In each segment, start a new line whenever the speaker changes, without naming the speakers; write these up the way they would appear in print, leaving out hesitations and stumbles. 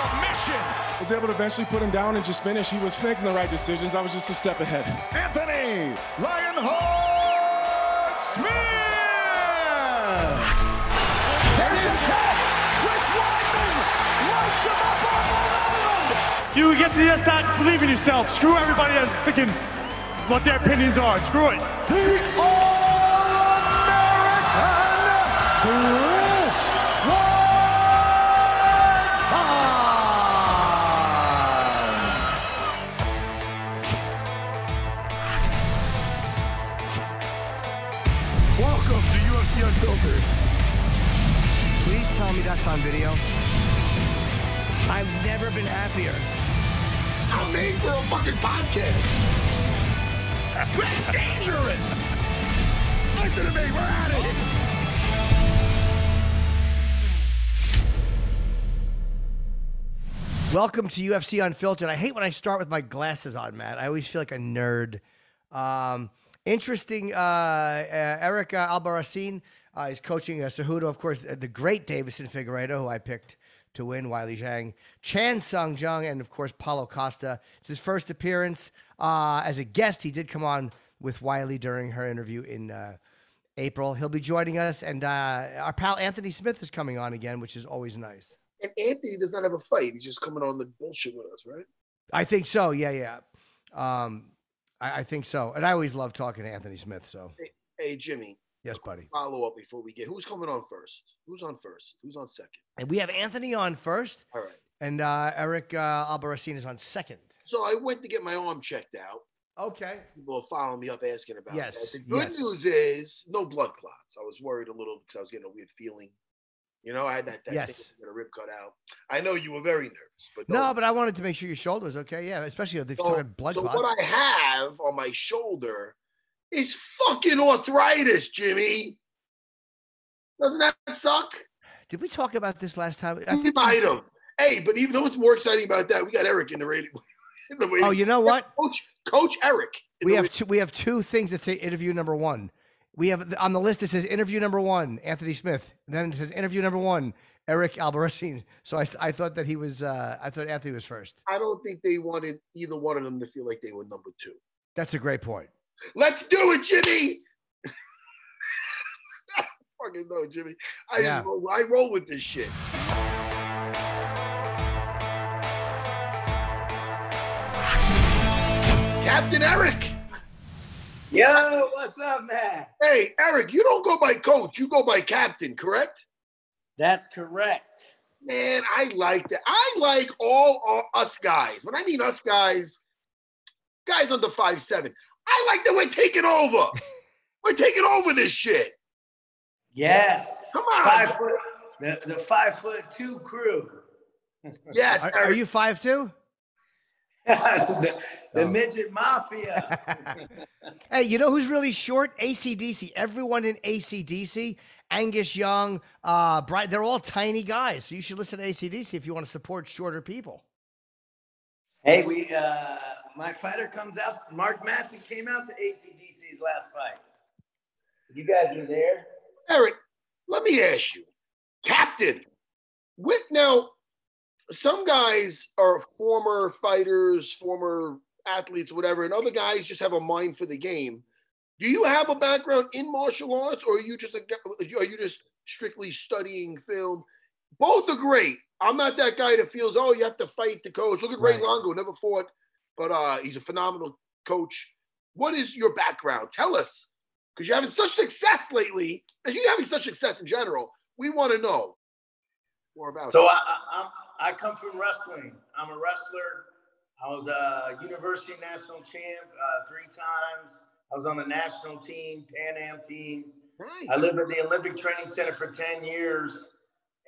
submission.
I was able to eventually put him down and just finish. He was making the right decisions. I was just a step ahead.
Anthony Lionheart Smith. There he is. Chris Weidman lights him up on the road.
You get to the other side, believe in yourself. Screw everybody else thinking what their opinions are. Screw it.
The All-American Chris Weidman. Welcome to UFC Unfiltered.
Please tell me that's on video. I've never been happier.
I'm made for a fucking podcast. We're dangerous. Listen to me, we're at it.
Welcome to UFC Unfiltered. I hate when I start with my glasses on, Matt. I always feel like a nerd. Interesting. Eric Albarracin is coaching Cejudo. Of course, the great Deiveson Figueiredo, who I picked to win, Weili Zhang, Chan Sung Jung, and of course, Paulo Costa. It's his first appearance as a guest. He did come on with Weili during her interview in April. He'll be joining us, and our pal Anthony Smith is coming on again, which is always nice.
And Anthony does not have a fight. He's just coming on the bullshit with us, right?
I think so. Yeah. I think so. And I always love talking to Anthony Smith. So,
Hey, Jimmy.
Yes, buddy.
Follow up before we get. Who's coming on first? Who's on first? Who's on second?
And we have Anthony on first.
All right.
And Eric Albarracin is on second.
So I went to get my arm checked out.
Okay.
People are following me up asking about
Yes.
that. The good news is no blood clots. I was worried a little because I was getting a weird feeling. You know, I had that
Yes.
thing with a rib cut out. I know you were very nervous, but
No, but I wanted to make sure your shoulder was okay. Yeah, especially if you're talking blood clots.
So what I have on my shoulder is fucking arthritis, Jimmy. Doesn't that suck?
Did we talk about this last time?
I think might have. Hey, but even though what's more exciting about that, we got Eric in the radio.
Oh, you know what?
Coach Eric.
We have two things that say interview number one. We have on the list, it says interview number one, Anthony Smith. And then it says interview number one, Eric Albarracin. So I thought that he was, I thought Anthony was first.
I don't think they wanted either one of them to feel like they were number two.
That's a great point.
Let's do it, Jimmy. Fucking no, Jimmy. I roll with this shit. Captain Eric.
Yo, what's up, man?
Hey, Eric, you don't go by coach. You go by captain, correct?
That's correct.
Man, I like that. I like all us guys. When I mean us guys under 5'7", I like that we're taking over. We're taking over this shit.
Yes.
Come on.
5 foot, the 5'2" crew.
Yes.
Are you 5'2"?
the midget mafia.
Hey, you know who's really short? AC/DC. Everyone in AC/DC, Angus Young, Brian, they're all tiny guys. So you should listen to AC/DC if you want to support shorter people.
Hey, my fighter comes out. Mark Madsen came out to AC/DC's last fight. You guys were there?
Eric, let me ask you, Captain, now, some guys are former fighters, former athletes, whatever, and other guys just have a mind for the game. Do you have a background in martial arts, or are you just strictly studying film? Both are great. I'm not that guy that feels, oh, you have to fight the coach. Look at Ray Longo, never fought, but he's a phenomenal coach. What is your background? Tell us, because you're having such success lately. As you're having such success in general, we want to know more about.
So I come from wrestling. I'm a wrestler. I was a university national champ 3 times. I was on the national team, Pan Am team.
Nice.
I lived at the Olympic Training Center for 10 years.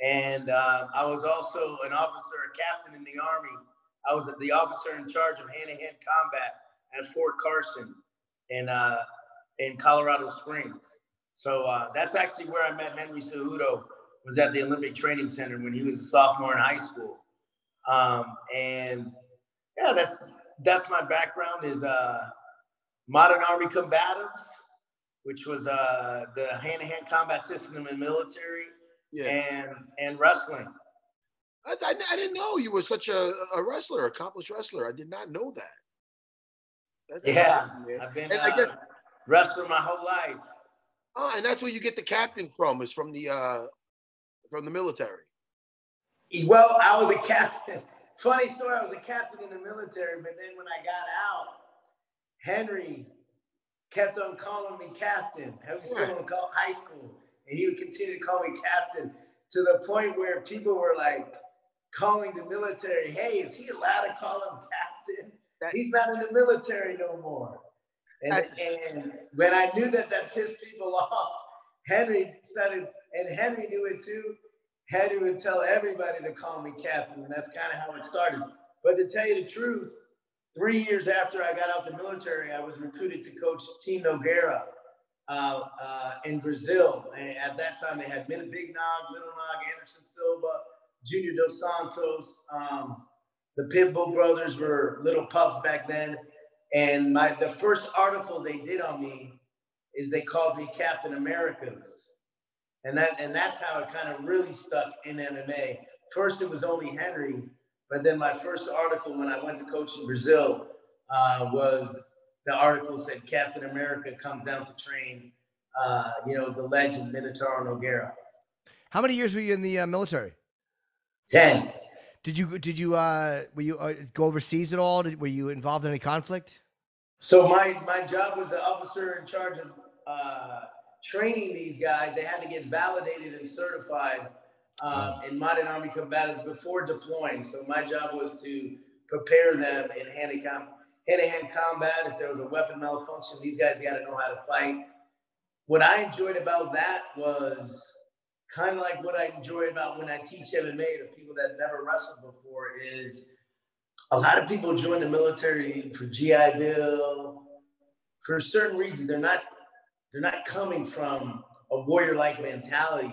And I was also an officer, a captain in the Army. I was the officer in charge of hand-to-hand combat at Fort Carson in Colorado Springs. So that's actually where I met Henry Cejudo, was at the Olympic Training Center when he was a sophomore in high school. And yeah, that's my background is modern Army combatives, which was the hand-to-hand combat system in the military, and wrestling.
I didn't know you were such a wrestler, accomplished wrestler. I did not know that.
Yeah,
amazing,
I've been
and I guess
wrestling my whole life.
and that's where you get the captain from, is from the military.
Well, I was a captain. Funny story, I was a captain in the military, but then when I got out, Henry kept on calling me captain. I was still in high school, and he would continue to call me captain to the point where people were like calling the military, hey, is he allowed to call him captain? He's not in the military no more. And when I knew that pissed people off, Henry started, and Henry knew it too. Henry would tell everybody to call me captain, and that's kind of how it started. But to tell you the truth, 3 years after I got out the military, I was recruited to coach Team Nogueira in Brazil. And at that time, they had Big Nog, Little Nog, Anderson Silva, Junior Dos Santos. The Pitbull brothers were little pups back then. And the first article they did on me is they called me Captain Americas. And that's how it kind of really stuck in MMA. First, it was only Henry, but then my first article when I went to coach in Brazil was the article said Captain America comes down to train, the legend Minotauro Nogueira.
How many years were you in the military?
10.
Did you were you go overseas at all? Were you involved in any conflict?
So my job was the officer in charge of training these guys. They had to get validated and certified in modern Army combatants before deploying. So my job was to prepare them in hand-to-hand combat. If there was a weapon malfunction, these guys got to know how to fight. What I enjoyed about that was kind of like what I enjoy about when I teach MMA to people that never wrestled before is a lot of people join the military for GI Bill. For certain reasons, they're not coming from a warrior-like mentality.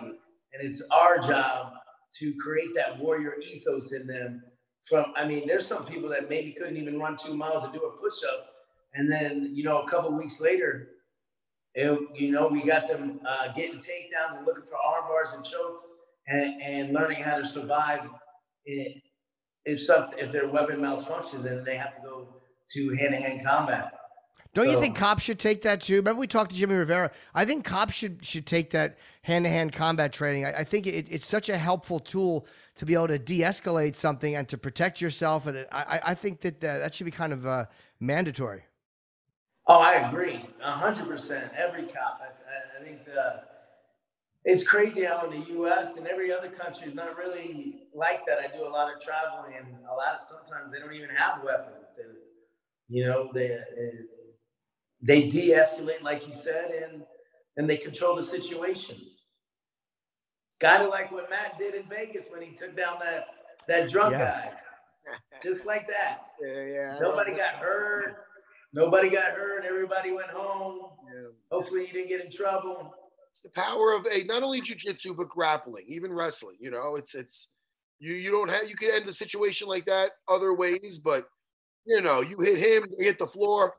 And it's our job to create that warrior ethos in them. There's some people that maybe couldn't even run 2 miles and do a push-up. And then, a couple of weeks later, we got them getting takedowns and looking for arm bars and chokes and learning how to survive if their weapon malfunctions, then they have to go to hand-to-hand combat.
Don't you think cops should take that too? Remember we talked to Jimmy Rivera? I think cops should take that hand-to-hand combat training. I think it's such a helpful tool to be able to de-escalate something and to protect yourself. And I think that should be kind of mandatory.
Oh, I agree, 100%. Every cop. I think it's crazy how in the U.S. and every other country is not really like that. I do a lot of traveling, and sometimes they don't even have weapons. They de-escalate, like you said, and they control the situation. Kind of like what Matt did in Vegas when he took down that drunk guy. Just like that.
Yeah.
Nobody got hurt. Everybody went home. Yeah. Hopefully you didn't get in trouble.
It's the power of not only jiu-jitsu, but grappling, even wrestling. It's you don't have, you can end the situation like that other ways, but you hit him, you hit the floor.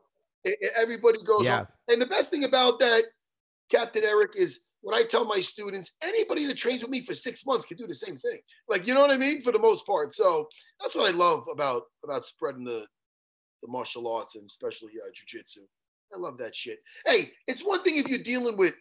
Everybody goes on. And the best thing about that, Captain Eric, is when I tell my students, anybody that trains with me for 6 months can do the same thing. Like, you know what I mean? For the most part. So that's what I love about spreading the martial arts, and especially jiu-jitsu. I love that shit. Hey, it's one thing if you're dealing with,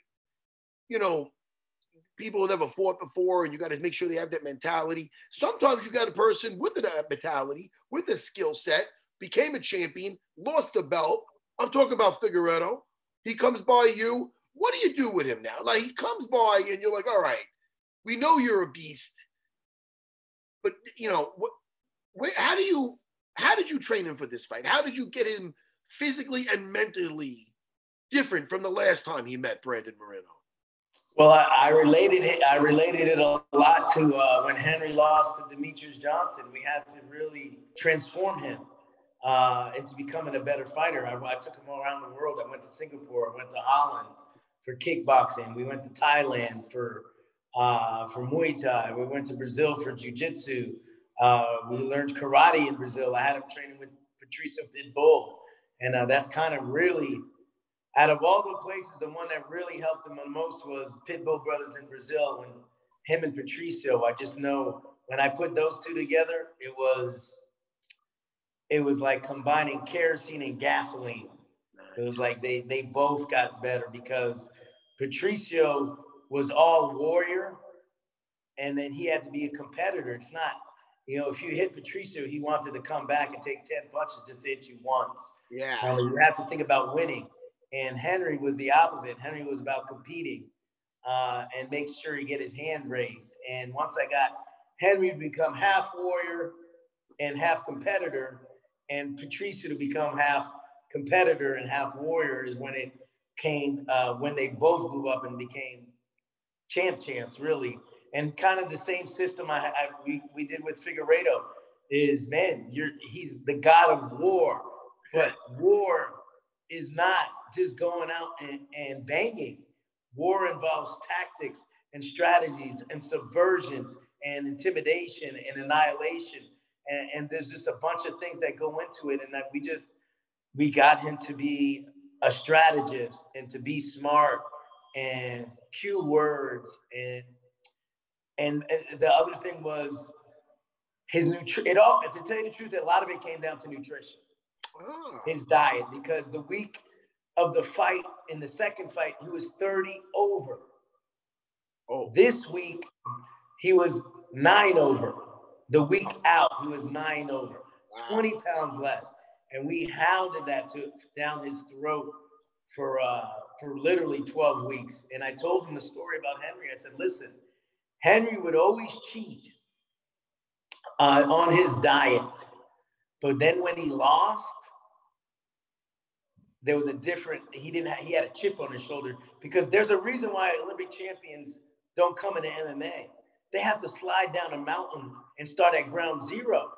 people who never fought before, and you got to make sure they have that mentality. Sometimes you got a person with that mentality, with a skill set, became a champion, lost the belt. I'm talking about Figueiredo. He comes by you. What do you do with him now? Like, he comes by and you're like, all right, we know you're a beast, but how did you train him for this fight? How did you get him physically and mentally different from the last time he met Brandon Moreno?
Well, I related it a lot to when Henry lost to Demetrius Johnson. We had to really transform him into becoming a better fighter. I took him all around the world. I went to Singapore. I went to Holland for kickboxing. We went to Thailand for Muay Thai. We went to Brazil for jiu-jitsu. We learned karate in Brazil. I had him training with Patricio Pitbull. And that's kind of really, out of all the places, the one that really helped him the most was Pitbull Brothers in Brazil. When him and Patricio, I just know when I put those two together, it was like combining kerosene and gasoline. It was like they both got better because Patricio was all warrior, and then he had to be a competitor. It's not, if you hit Patricio, he wanted to come back and take 10 punches just to hit you once.
Yeah.
You have to think about winning. And Henry was the opposite. Henry was about competing and make sure he get his hand raised. And once I got Henry to become half warrior and half competitor, and Patricio to become half competitor and half warrior, is when it came, when they both blew up and became champs, really. And kind of the same system we did with Figueiredo is, man, he's the god of war, but war is not just going out and banging. War involves tactics and strategies and subversions and intimidation and annihilation. And there's just a bunch of things that go into it. And that we got him to be a strategist and to be smart and cue words. And the other thing was his nutrition. To tell you the truth, a lot of it came down to nutrition. His diet, because the week of the fight, in the second fight, he was 30 over. This week, he was 9 over. The week out, he was 9 over, 20 pounds less. And we hounded that down his throat for literally 12 weeks. And I told him the story about Henry. I said, listen, Henry would always cheat on his diet. But then when he lost, there was he had a chip on his shoulder, because there's a reason why Olympic champions don't come into MMA. They have to slide down a mountain and start at ground zero.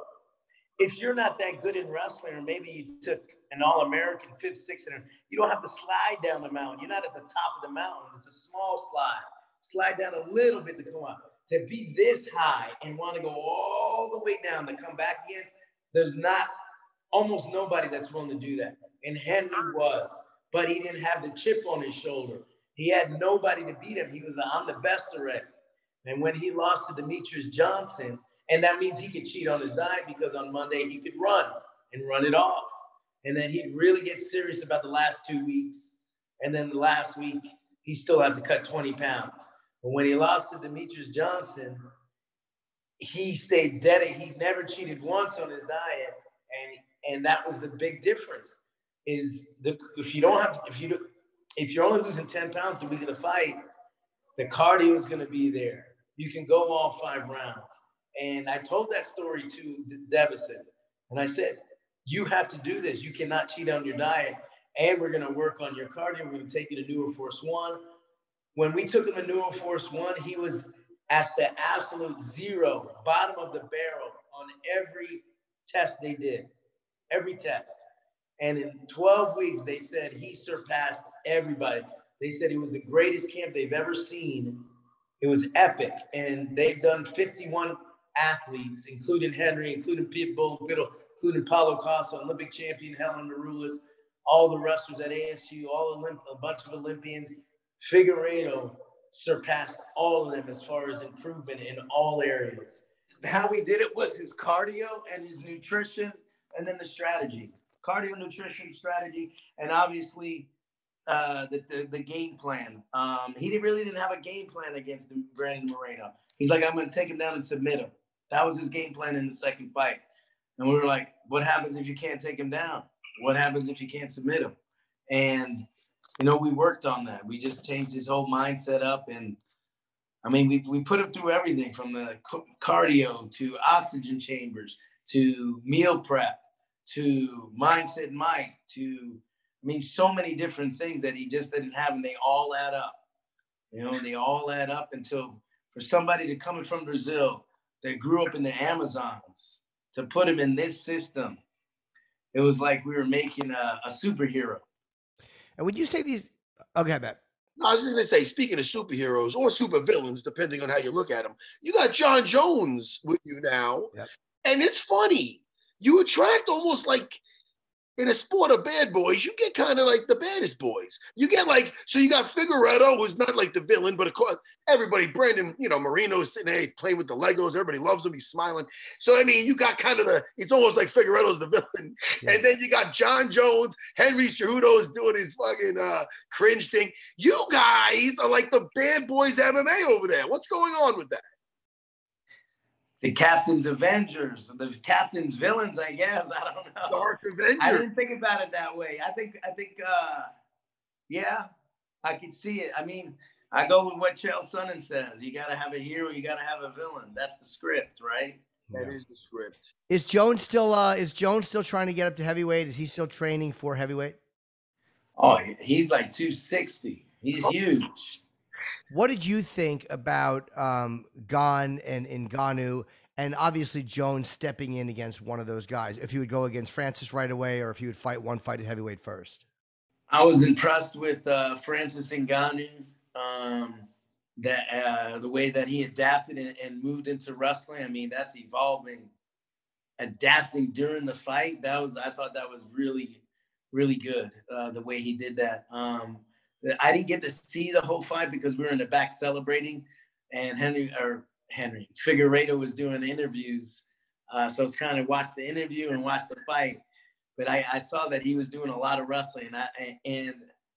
If you're not that good in wrestling, or maybe you took an All-American 5th, 6th, and you don't have to slide down the mountain. You're not at the top of the mountain. It's a small slide. Slide down a little bit to come up. To be this high and want to go all the way down to come back again, there's almost nobody that's willing to do that. And Henry was, but he didn't have the chip on his shoulder. He had nobody to beat him. He was, I'm the best already. And when he lost to Demetrius Johnson, and that means he could cheat on his diet, because on Monday he could run it off. And then he'd really get serious about the last 2 weeks. And then the last week, he still had to cut 20 pounds. But when he lost to Demetrius Johnson, he stayed dead. He never cheated once on his diet. And that was the big difference. If you're only losing 10 pounds the week of the fight, the cardio is going to be there. You can go all 5 rounds. And I told that story to Deiveson. And I said, you have to do this. You cannot cheat on your diet. And we're going to work on your cardio. We're going to take you to Neuro Force 1. When we took him to Neuro Force 1, he was at the absolute zero, bottom of the barrel on every test they did. Every test. And in 12 weeks, they said he surpassed everybody. They said he was the greatest camp they've ever seen. It was epic. And they've done 51 athletes, including Henry, including Pitbull, including Paulo Costa, Olympic champion Helen Maroulas, all the wrestlers at ASU, a bunch of Olympians. Figueiredo surpassed all of them as far as improvement in all areas. How he did it was his cardio and his nutrition, and then the strategy. Cardio, nutrition, strategy, and obviously the game plan. He really didn't have a game plan against Brandon Moreno. He's like, I'm going to take him down and submit him. That was his game plan in the second fight. And we were like, what happens if you can't take him down? What happens if you can't submit him? And, we worked on that. We just changed his whole mindset up. And, I mean, we put him through everything from the cardio to oxygen chambers to meal prep to mindset Mike to, so many different things that he just didn't have, and they all add up. They all add up until for somebody to come in from Brazil that grew up in the Amazons to put him in this system, it was like we were making a superhero.
And would you say these? Okay, Matt.
No, I was just going to say, speaking of superheroes or supervillains, depending on how you look at them, you got John Jones with you now.
Yep.
And it's funny. You attract almost like in a sport of bad boys, you get kind of like the baddest boys. You get like, so you got Figueiredo, who's not like the villain, but of course, everybody, Brandon, Moreno is sitting there playing with the Legos. Everybody loves him. He's smiling. So, I mean, you got kind of it's almost like Figueiredo's the villain. Yeah. And then you got John Jones. Henry Cejudo is doing his fucking cringe thing. You guys are like the bad boys MMA over there. What's going on with that?
The captain's Avengers, the captain's villains, I guess. I don't know.
Dark Avengers.
I didn't think about it that way. I think, yeah, I can see it. I mean, I go with what Chael Sonnen says. You got to have a hero. You got to have a villain. That's the script, right?
That is the script.
Is Jones still trying to get up to heavyweight? Is he still training for heavyweight?
Oh, he's like 260. He's huge.
What did you think about Gane and Ngannou, and obviously Jones stepping in against one of those guys? If he would go against Francis right away, or if he would fight one fight at heavyweight first?
I was impressed with Francis Ngannou, the way that he adapted and moved into wrestling. I mean, that's evolving, adapting during the fight. I thought that was really, really good. The way he did that. I didn't get to see the whole fight because we were in the back celebrating, and Henry Figueiredo was doing interviews. So I was kind of watch the interview and watch the fight. But I saw that he was doing a lot of wrestling, and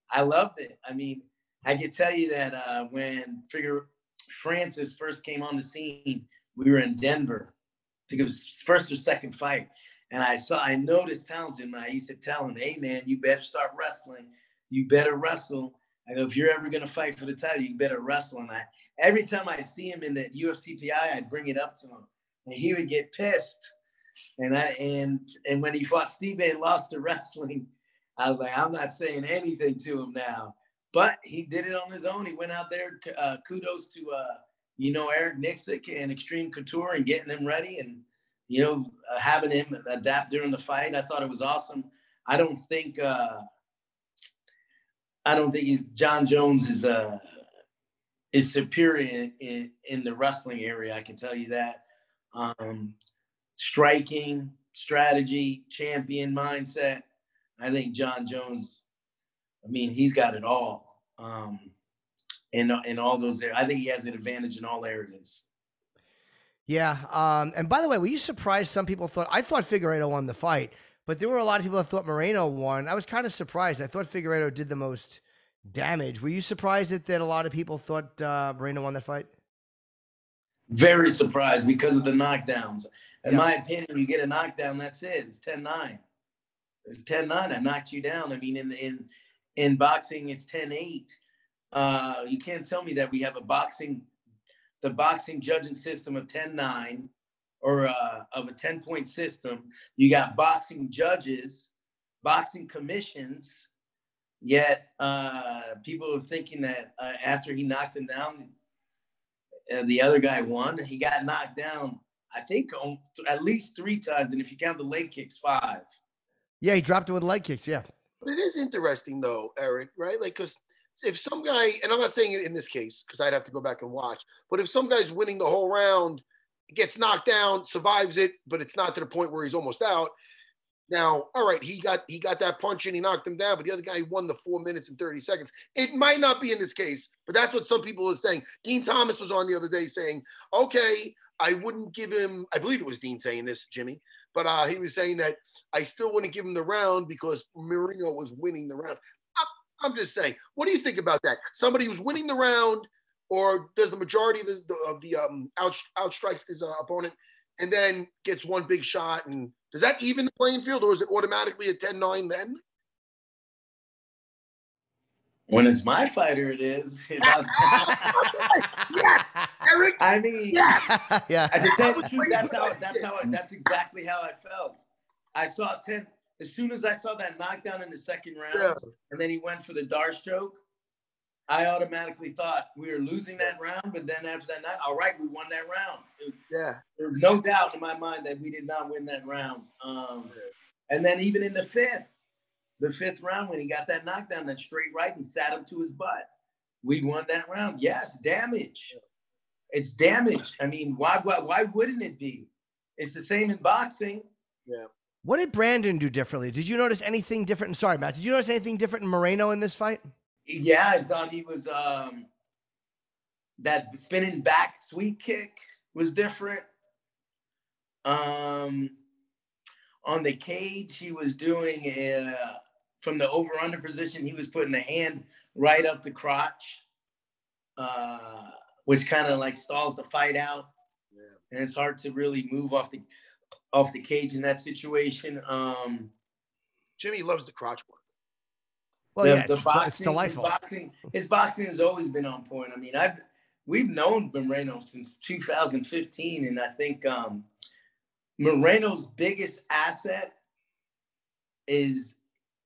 I loved it. I mean, I could tell you that when Francis first came on the scene, we were in Denver. I think it was his first or second fight. And I noticed talent in him. I used to tell him, hey, man, you better start wrestling. You better wrestle. I go, if you're ever going to fight for the title, you better wrestle. And every time I'd see him in the UFC PI, I'd bring it up to him. And he would get pissed. And when he fought Steve and lost to wrestling, I was like, I'm not saying anything to him now. But he did it on his own. He went out there. Kudos to, Eric Nixick and Extreme Couture and getting him ready and, having him adapt during the fight. I thought it was awesome. I don't think John Jones is superior in the wrestling area. I can tell you that. Striking, strategy, champion mindset. I think John Jones, he's got it all in all those areas. I think he has an advantage in all areas.
Yeah. And by the way, were you surprised I thought Figueiredo won the fight, but there were a lot of people that thought Moreno won. I was kind of surprised. I thought Figueiredo did the most damage. Were you surprised that a lot of people thought Moreno won that fight?
Very surprised because of the knockdowns. In my opinion, you get a knockdown, that's it. It's 10-9. It's 10-9. I knocked you down. I mean, in boxing, it's 10-8. You can't tell me that we have the boxing judging system of 10-9 or of a 10-point system. You got boxing judges, boxing commissions, yet people are thinking that after he knocked him down, the other guy won. He got knocked down, I think, at least 3 times, and if you count the leg kicks, 5.
Yeah, he dropped it with leg kicks, yeah.
But it is interesting, though, Eric, right? Like, because if some guy, and I'm not saying it in this case, because I'd have to go back and watch, but if some guy's winning the whole round, gets knocked down, survives it, but it's not to the point where he's almost out. Now, all right, he got that punch and he knocked him down, but the other guy won the 4 minutes and 30 seconds. It might not be in this case, but that's what some people are saying. Dean Thomas was on the other day saying, okay, I wouldn't give him, I believe it was Dean saying this, Jimmy, but he was saying that I still wouldn't give him the round because Moreno was winning the round. I'm just saying, what do you think about that? Somebody who's winning the round, or does the majority of the outstrikes his opponent and then gets one big shot, and does that even the playing field, or is it automatically a 10-9 then?
When it's my fighter, it is.
Yes, Eric.
I mean,
yes.
Yeah.
I can tell you the truth. That's exactly how I felt. I saw 10 as soon as I saw that knockdown in the second round, and then he went for the Darce choke. I automatically thought we were losing that round, but then after that night, all right, we won that round. There was no doubt in my mind that we did not win that round. And then even in the fifth round, when he got that knockdown, that straight right, and sat him to his butt, we won that round. Yes, damage. It's damage. I mean, why wouldn't it be? It's the same in boxing.
Yeah.
What did Brandon do differently? Did you notice anything different? Sorry, Matt. Did you notice anything different in Moreno in this fight?
Yeah, I thought he was that spinning back sweep kick was different. On the cage, he was doing from the over-under position, he was putting the hand right up the crotch, which kind of like stalls the fight out. Yeah. And it's hard to really move off the cage in that situation.
Jimmy loves the crotch work.
Well, it's delightful.
His boxing has always been on point. I mean, we've known Moreno since 2015, and I think Moreno's biggest asset is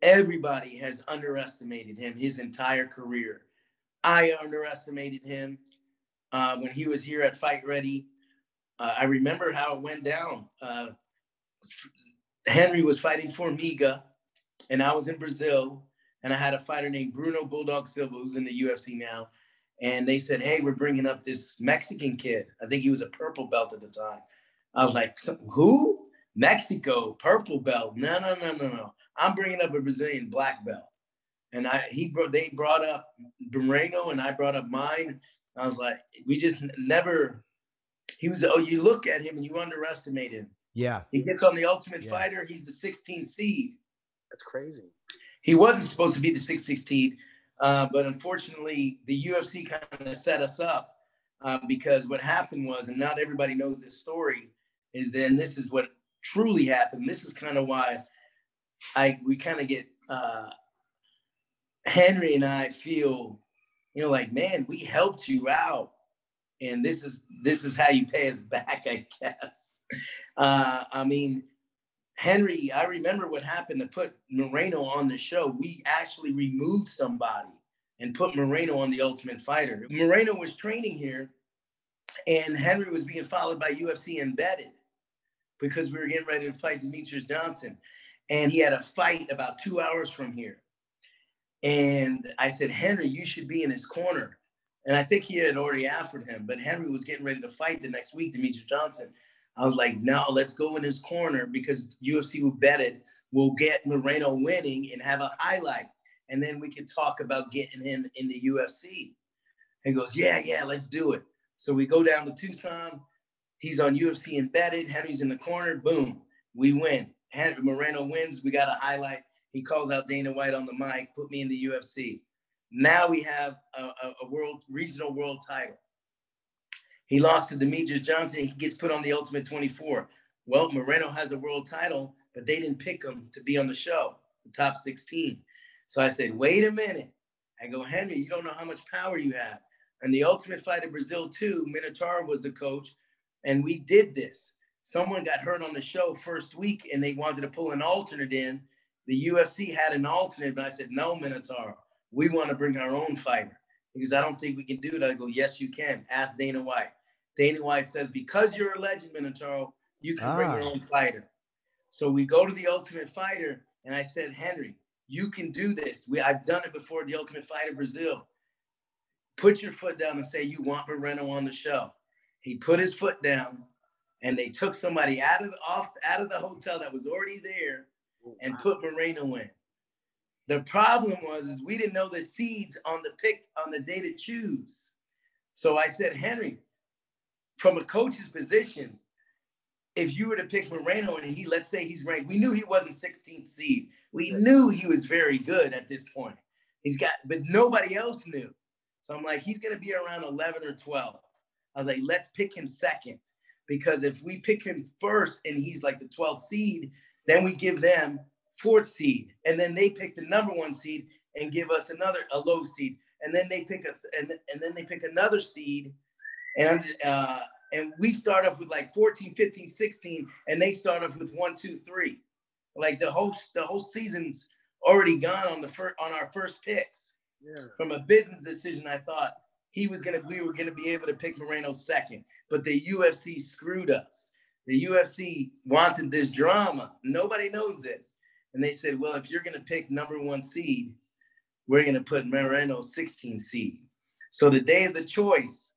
everybody has underestimated him his entire career. I underestimated him when he was here at Fight Ready. I remember how it went down. Henry was fighting for Miga, and I was in Brazil, and I had a fighter named Bruno Bulldog Silva, who's in the UFC now. And they said, hey, we're bringing up this Mexican kid. I think he was a purple belt at the time. I was like, who? Mexico, purple belt. No. I'm bringing up a Brazilian black belt. And they brought up Moreno, and I brought up mine. I was like, we just never, you look at him and you underestimate him.
Yeah.
He gets on the Ultimate Fighter. He's the 16th seed.
That's crazy.
He wasn't supposed to be the 16th seed, but unfortunately, the UFC kind of set us up because what happened was, and not everybody knows this story, is then this is what truly happened. This is kind of why we kind of get Henry and I feel, like, man, we helped you out, and this is how you pay us back, I guess. I mean, Henry, I remember what happened to put Moreno on the show. We actually removed somebody and put Moreno on the Ultimate Fighter. Moreno was training here, and Henry was being followed by UFC Embedded because we were getting ready to fight Demetrius Johnson. And he had a fight about 2 hours from here. And I said, Henry, you should be in his corner. And I think he had already offered him, but Henry was getting ready to fight the next week, Demetrius Johnson. I was like, no, let's go in his corner because UFC will bet it. We'll get Moreno winning and have a highlight. And then we can talk about getting him in the UFC. He goes, yeah, let's do it. So we go down to Tucson. He's on UFC Embedded. Henry's in the corner. Boom, we win. Moreno wins. We got a highlight. He calls out Dana White on the mic, put me in the UFC. Now we have a regional world title. He lost to Demetrius Johnson. He gets put on the Ultimate 24. Well, Moreno has a world title, but they didn't pick him to be on the show, the top 16. So I said, wait a minute. I go, Henry, you don't know how much power you have. And the Ultimate Fighter Brazil 2, Minotauro was the coach, and we did this. Someone got hurt on the show first week, and they wanted to pull an alternate in. The UFC had an alternate, but I said, no, Minotauro, we want to bring our own fighter because I don't think we can do it. I go, yes, you can. Ask Dana White. Dana White says, because you're a legend, Minotauro, you can bring your own fighter. So we go to the Ultimate Fighter, and I said, Henry, you can do this. I've done it before, the Ultimate Fighter Brazil. Put your foot down and say you want Moreno on the show. He put his foot down, and they took somebody out of the hotel that was already there and put Moreno in. The problem is we didn't know the seeds on the day to choose. So I said, Henry, from a coach's position, if you were to pick Moreno and let's say he's ranked, we knew he wasn't 16th seed. We knew he was very good at this point. But nobody else knew. So I'm like, he's going to be around 11 or 12. I was like, let's pick him second. Because if we pick him first and he's like the 12th seed, then we give them 4th seed. And then they pick the number 1 seed and give us a low seed. And then they pick another seed. And we start off with like 14, 15, 16, and they start off with 1, 2, 3. Like the whole season's already gone on our first picks. Yeah. From a business decision, I thought we were gonna be able to pick Moreno second, but the UFC screwed us. The UFC wanted this drama. Nobody knows this, and they said, "Well, if you're gonna pick number 1 seed, we're gonna put Moreno 16 seed." So the day of the choice,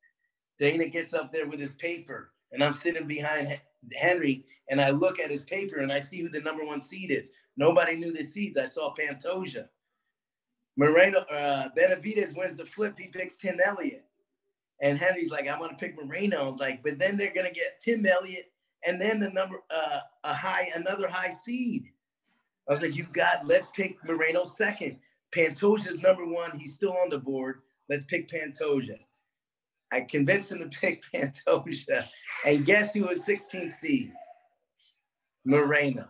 Dana gets up there with his paper, and I'm sitting behind Henry, and I look at his paper and I see who the number 1 seed is. Nobody knew the seeds. I saw Pantoja. Moreno, Benavidez wins the flip. He picks Tim Elliott. And Henry's like, I want to pick Moreno. I was like, but then they're going to get Tim Elliott and then another high seed. I was like, let's pick Moreno second. Pantoja's number 1. He's still on the board. Let's pick Pantoja. I convinced him to pick Pantoja. And guess who was 16th seed? Moreno.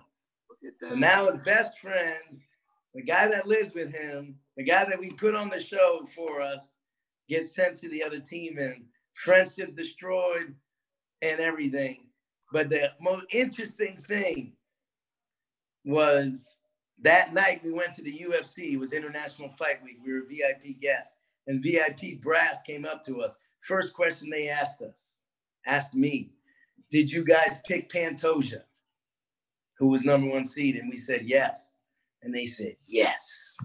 So now his best friend, the guy that lives with him, the guy that we put on the show for us, gets sent to the other team, and friendship destroyed and everything. But the most interesting thing was that night we went to the UFC. It was International Fight Week. We were VIP guests, and VIP brass came up to us. First question they asked me, did you guys pick Pantoja, who was number 1 seed? And we said yes. And they said yes,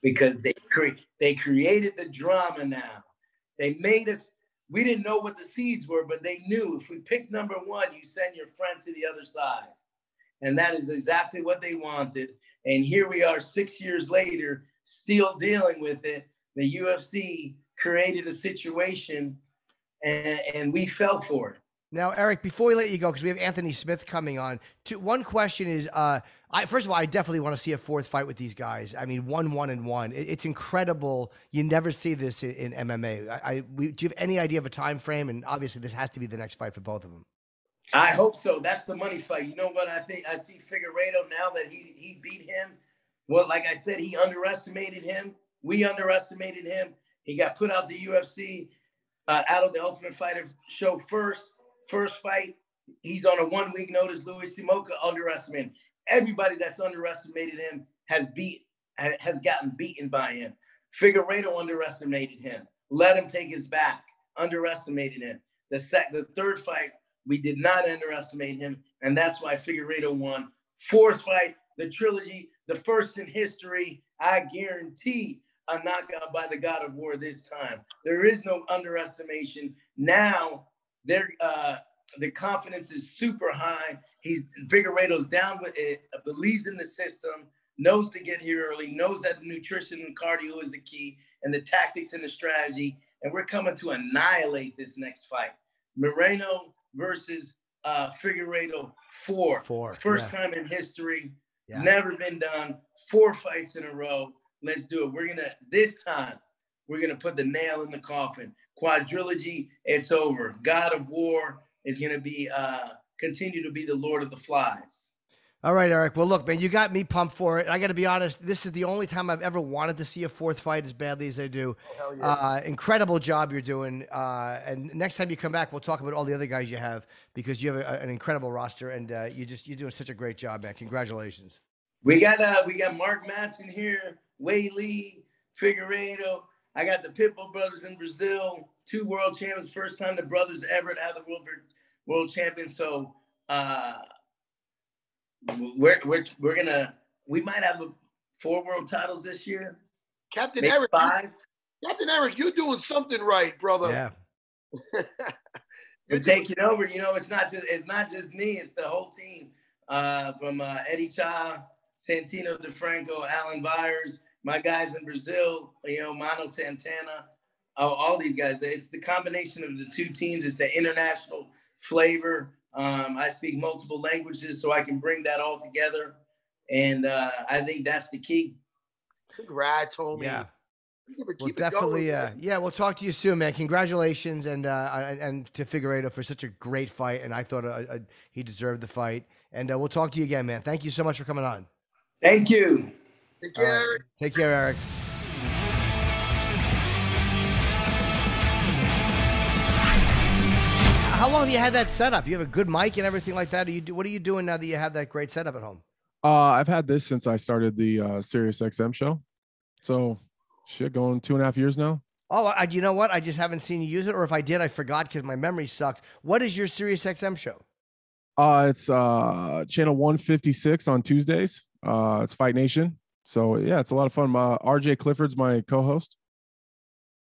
because they created the drama now. They made us, we didn't know what the seeds were, but they knew if we picked number 1, you send your friend to the other side. And that is exactly what they wanted. And here we are 6 years later, still dealing with it. The UFC created a situation and we fell for it.
Now, Eric, before we let you go, because we have Anthony Smith coming on, one question is, first of all, I definitely want to see a 4th fight with these guys. I mean, 1-1-1. It's incredible. You never see this in MMA. Do you have any idea of a time frame? And obviously, this has to be the next fight for both of them.
I hope so. That's the money fight. You know what I think? I see Figueiredo now that he beat him. Well, like I said, he underestimated him. We underestimated him. He got put out the UFC, out of the Ultimate Fighter show first fight. He's on a 1-week notice. Louis Simoka underestimated him. Everybody that's underestimated him has gotten beaten by him. Figueiredo underestimated him. Let him take his back. Underestimated him. The 3rd fight, we did not underestimate him, and that's why Figueiredo won. 4th fight, the trilogy, the first in history. I guarantee a knockout by the God of War this time. There is no underestimation. Now, the confidence is super high. Figueiredo's down with it, believes in the system, knows to get here early, knows that the nutrition and cardio is the key, and the tactics and the strategy. And we're coming to annihilate this next fight. Moreno versus Figueiredo, 4. First time in history. Yeah. Never been done. 4 fights in a row. Let's do it. This time, we're going to put the nail in the coffin. Quadrilogy, it's over. God of War is going to be continue to be the Lord of the Flies.
All right, Eric. Well, look, man, you got me pumped for it. I got to be honest. This is the only time I've ever wanted to see a 4th fight as badly as I do. Oh, hell yeah. Incredible job you're doing. And next time you come back, we'll talk about all the other guys you have, because you have an incredible roster, and you're doing such a great job, man. Congratulations.
We got Mark Madsen here, Wei Lee, Figueiredo. I got the Pitbull brothers in Brazil, 2 world champions, first time the brothers ever to have the world champions. So we might have 4 world titles this year.
Captain
maybe
Eric,
5.
Captain Eric, you're doing something right, brother.
Yeah.
We're taking over. You know, it's not just me. It's the whole team. From Eddie Cha, Santino DeFranco, Alan Byers, my guys in Brazil, Mano Santana, all these guys. It's the combination of the 2 teams. It's the international flavor. I speak multiple languages, so I can bring that all together. And I think that's the key.
Congrats, homie.
Yeah. Well, definitely. We'll talk to you soon, man. Congratulations, and to Figueiredo for such a great fight. And I thought he deserved the fight. And we'll talk to you again, man. Thank you so much for coming on.
Thank you.
Take care, Eric.
Take care, Eric. How long have you had that setup? You have a good mic and everything like that. What are you doing now that you have that great setup at home?
I've had this since I started the SiriusXM show. So, going 2.5 years now.
Oh, you know what? I just haven't seen you use it, or if I did, I forgot because my memory sucks. What is your SiriusXM show?
It's channel 156 on Tuesdays. It's Fight Nation. So yeah, it's a lot of fun. RJ Clifford's my co-host.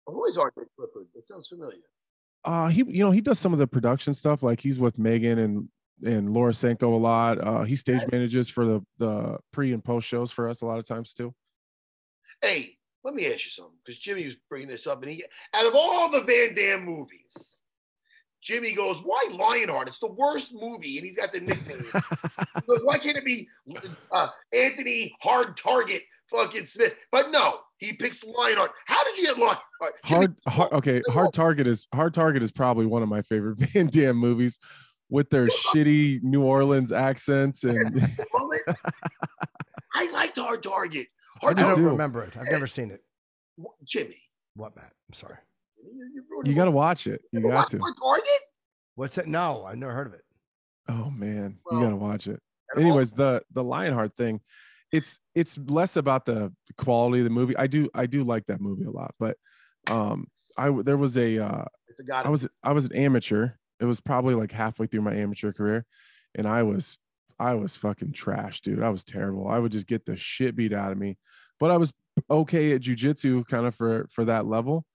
Who is RJ Clifford? It sounds familiar.
He does some of the production stuff. Like he's with Megan and Lorosenko a lot. He stage manages for the pre and post shows for us a lot of times too.
Hey, let me ask you something, because Jimmy was bringing this up, and he, out of all the Van Damme movies, Jimmy goes, "Why Lionheart? It's the worst movie," and he's got the nickname. He goes, "Why can't it be Anthony Hard Target fucking Smith?" But no, he picks Lionheart. How did you get Lionheart?
Hard Target is probably one of my favorite Van Damme movies, with their shitty New Orleans accents. And
I liked Hard Target.
I don't remember it. I've never seen it.
Jimmy.
What, Matt? I'm sorry.
You got to watch it. You got to.
Hard Target?
What's that? No, I've never heard of it.
Oh man, you got to watch it. Anyways, the Lionheart thing, it's less about the quality of the movie. I do like that movie a lot, but I was an amateur. It was probably like halfway through my amateur career, and I was fucking trash, dude. I was terrible. I would just get the shit beat out of me, but I was okay at jiu-jitsu kind of for that level.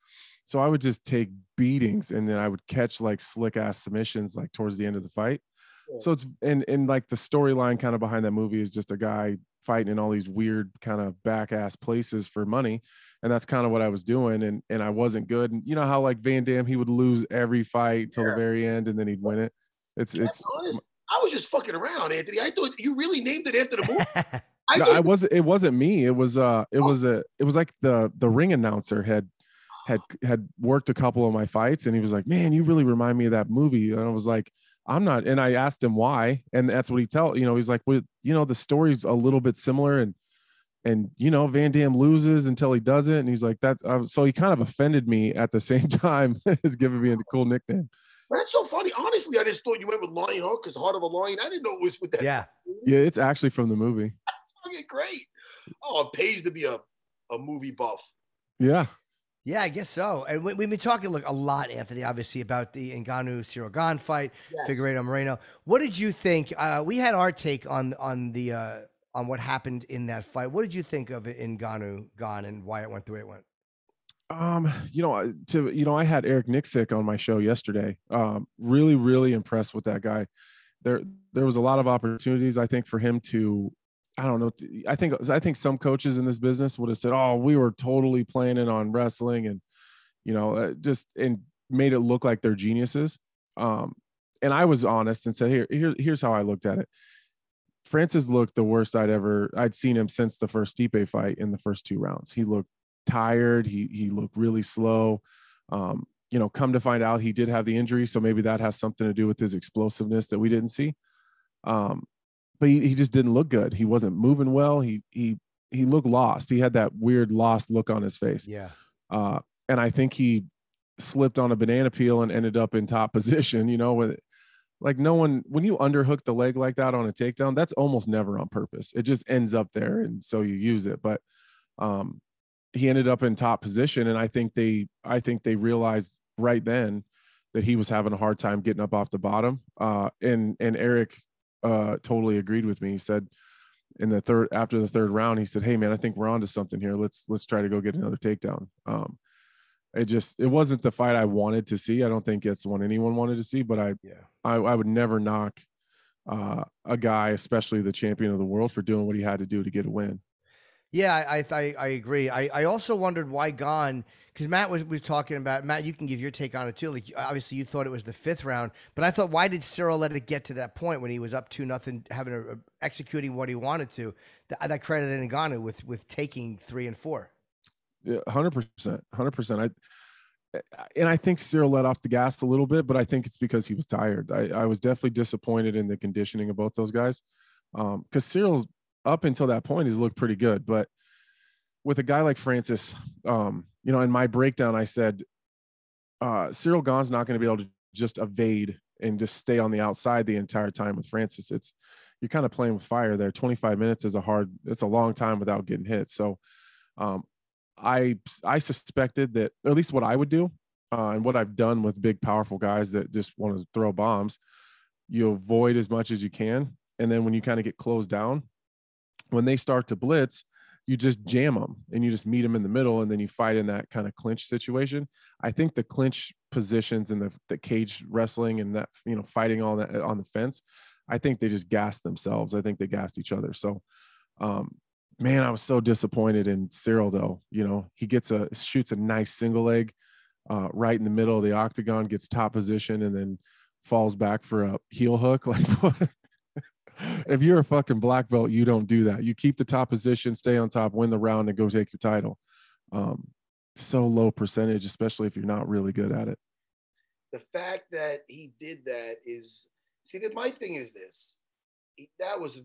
So I would just take beatings, and then I would catch like slick ass submissions like towards the end of the fight. Yeah. So it's and like the storyline kind of behind that movie is just a guy fighting in all these weird kind of back ass places for money. And that's kind of what I was doing. And I wasn't good. And you know how like Van Damme, he would lose every fight till the very end, and then he'd win it. It's
honest. I was just fucking around, Anthony. I thought you really named it after the
it
movie.
wasn't me. It was like the ring announcer had worked a couple of my fights, and he was like, "Man, you really remind me of that movie." And I was like, "I'm not." And I asked him why, and that's what he's like, "Well, the story's a little bit similar, and Van Damme loses until he doesn't." And he's like, "That's," so he kind of offended me at the same time as giving me a cool nickname.
But that's so funny. Honestly, I just thought you went with Lionheart because Heart of a Lion. I didn't know it was with that.
Yeah.
Yeah, it's actually from the movie.
That's fucking great. Oh, it pays to be a movie buff.
Yeah.
Yeah, I guess so. And we've been talking a lot, Anthony, obviously, about the Ngannou Ciryl Gane fight, Figueiredo Moreno. What did you think? We had our take on what happened in that fight. What did you think of it in Ngannou Gane and why it went the way it went?
I had Eric Nixick on my show yesterday. Really, really impressed with that guy. There was a lot of opportunities, I think, for him to, I don't know. I think some coaches in this business would have said, "Oh, we were totally planning on wrestling," and and made it look like they're geniuses. And I was honest and said, here's how I looked at it. Francis looked the worst I'd seen him since the first Stipe fight in the first 2 rounds. He looked tired. He looked really slow. Come to find out, he did have the injury, so maybe that has something to do with his explosiveness that we didn't see. But he just didn't look good. He wasn't moving well. He looked lost. He had that weird lost look on his face.
Yeah.
And I think he slipped on a banana peel and ended up in top position. When you underhook the leg like that on a takedown, that's almost never on purpose. It just ends up there, and so you use it. But he ended up in top position, and I think they realized right then that he was having a hard time getting up off the bottom. And Eric totally agreed with me. He said after the third round, he said, "Hey man, I think we're onto something here. Let's try to go get another takedown." It wasn't the fight I wanted to see. I don't think it's one anyone wanted to see, but I would never knock a guy, especially the champion of the world, for doing what he had to do to get a win.
Yeah, I agree. I also wondered why Gane, because Matt was talking about, Matt, you can give your take on it too. Like, obviously you thought it was the 5th round, but I thought, why did Ciryl let it get to that point when he was up 2-0, executing what he wanted to? That credited Ngannou with taking 3 and 4.
Yeah, 100%. I think Ciryl let off the gas a little bit, but I think it's because he was tired. I was definitely disappointed in the conditioning of both those guys, because Cyryl's, up until that point, he's looked pretty good. But with a guy like Francis, in my breakdown, I said, Ciryl Gane's not going to be able to just evade and just stay on the outside the entire time with Francis. You're kind of playing with fire there. 25 minutes is it's a long time without getting hit. So I suspected that, or at least what I would do, and what I've done with big, powerful guys that just want to throw bombs, you avoid as much as you can. And then when you kind of get closed down, when they start to blitz, you just jam them and you just meet them in the middle, and then you fight in that kind of clinch situation. I think the clinch positions and the cage wrestling and that, fighting all that on the fence, I think they just gassed themselves. I think they gassed each other. So, man, I was so disappointed in Ciryl, though. You know, he shoots a nice single leg right in the middle of the octagon, gets top position, and then falls back for a heel hook. Like, what? If you're a fucking black belt, you don't do that. You keep the top position, stay on top, win the round, and go take your title. So low percentage, especially if you're not really good at it.
The fact that he did that is, see, that my thing is this. That was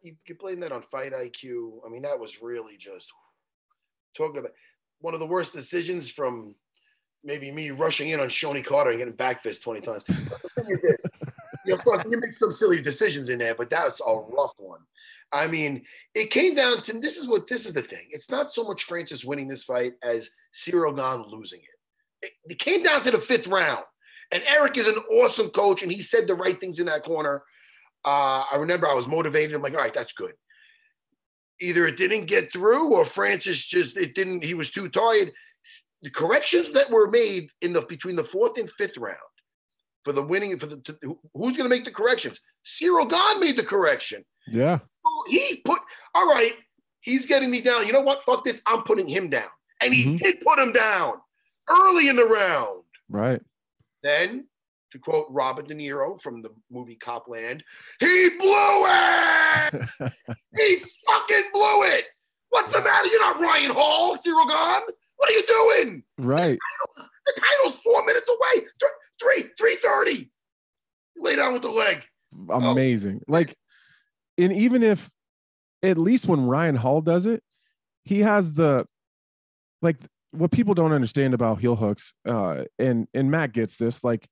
you could blame that on fight IQ. I mean, that was really just talking about one of the worst decisions from maybe me rushing in on Shoney Carter and getting back fist 20 times. But the thing is this. You make some silly decisions in there, but that's a rough one. I mean, it came down to this is the thing. It's not so much Francis winning this fight as Ciryl Gane losing it. It came down to the 5th round. And Eric is an awesome coach, and he said the right things in that corner. I remember I was motivated. I'm like, all right, that's good. Either it didn't get through or Francis he was too tired. The corrections that were made between the 4th and 5th round for the winning, who's going to make the corrections? Ciryl Gane made the correction.
Yeah.
All right, he's getting me down. You know what? Fuck this. I'm putting him down. And he did put him down early in the round.
Right.
Then, to quote Robert De Niro from the movie Copland, he blew it! He fucking blew it! What's the matter? You're not Ryan Hall, Ciryl Gane. What are you doing?
Right.
The title's 4 minutes away. 3:30. Lay down with the leg.
Amazing. Like, and even if, at least when Ryan Hall does it, he has what people don't understand about heel hooks, and Matt gets this, like,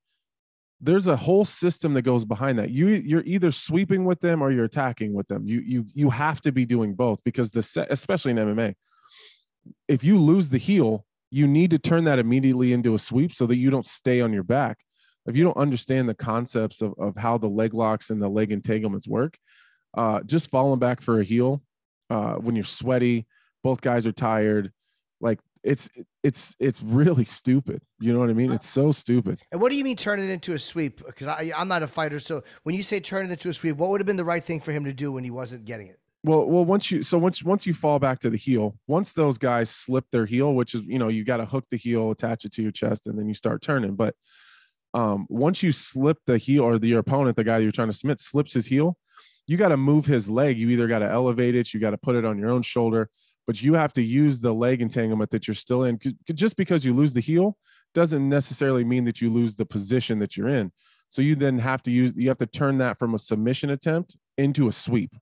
there's a whole system that goes behind that. You're either sweeping with them or you're attacking with them. You have to be doing both, because especially in MMA, if you lose the heel, you need to turn that immediately into a sweep so that you don't stay on your back. If you don't understand the concepts of how the leg locks and the leg entanglements work, just falling back for a heel when you're sweaty, both guys are tired, like, it's really stupid. You know what I mean? It's so stupid.
And what do you mean turn it into a sweep? Because I'm not a fighter. So when you say turn it into a sweep, what would have been the right thing for him to do when he wasn't getting it?
Well, once you fall back to the heel, once those guys slip their heel, which is, you got to hook the heel, attach it to your chest, and then you start turning. But once you slip the heel, or your opponent, the guy you're trying to submit, slips his heel, you got to move his leg. You either got to elevate it, you got to put it on your own shoulder, but you have to use the leg entanglement that you're still in. Just because you lose the heel doesn't necessarily mean that you lose the position that you're in. So you then have to turn that from a submission attempt into a sweep,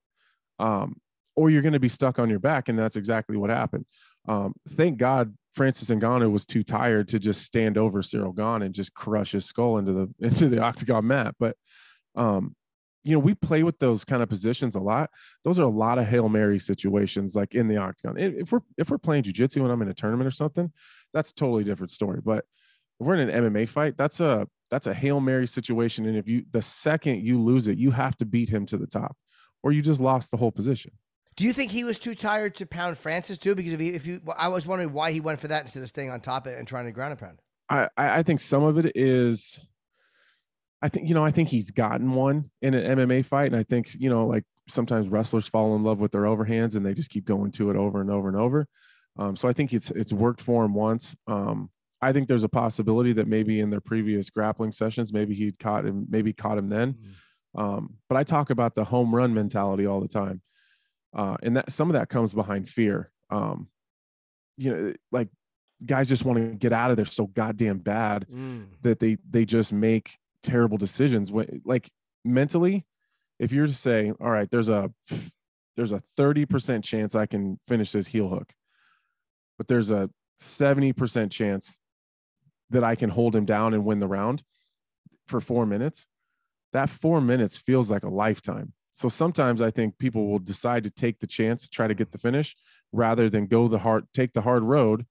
or you're going to be stuck on your back. And that's exactly what happened. Thank God Francis Ngannou was too tired to just stand over Ciryl Gane and just crush his skull into the octagon mat. But, we play with those kind of positions a lot. Those are a lot of Hail Mary situations, like in the octagon. If we're playing jiu-jitsu and I'm in a tournament or something, that's a totally different story. But if we're in an MMA fight, that's a Hail Mary situation. And the second you lose it, you have to beat him to the top, or you just lost the whole position.
Do you think he was too tired to pound Francis too? Because I was wondering why he went for that instead of staying on top and trying to ground and pound.
I think some of it is, I think he's gotten one in an MMA fight. And I think, like sometimes wrestlers fall in love with their overhands and they just keep going to it over and over and over. So I think it's worked for him once. I think there's a possibility that maybe in their previous grappling sessions, maybe he caught him then. But I talk about the home run mentality all the time. And that some of that comes behind fear. Like guys just want to get out of there so goddamn bad that they just make terrible decisions. Like mentally, if you're to say, all right, there's a 30% chance I can finish this heel hook, but there's a 70% chance that I can hold him down and win the round for 4 minutes. That 4 minutes feels like a lifetime. So sometimes I think people will decide to take the chance to try to get the finish rather than take the hard road.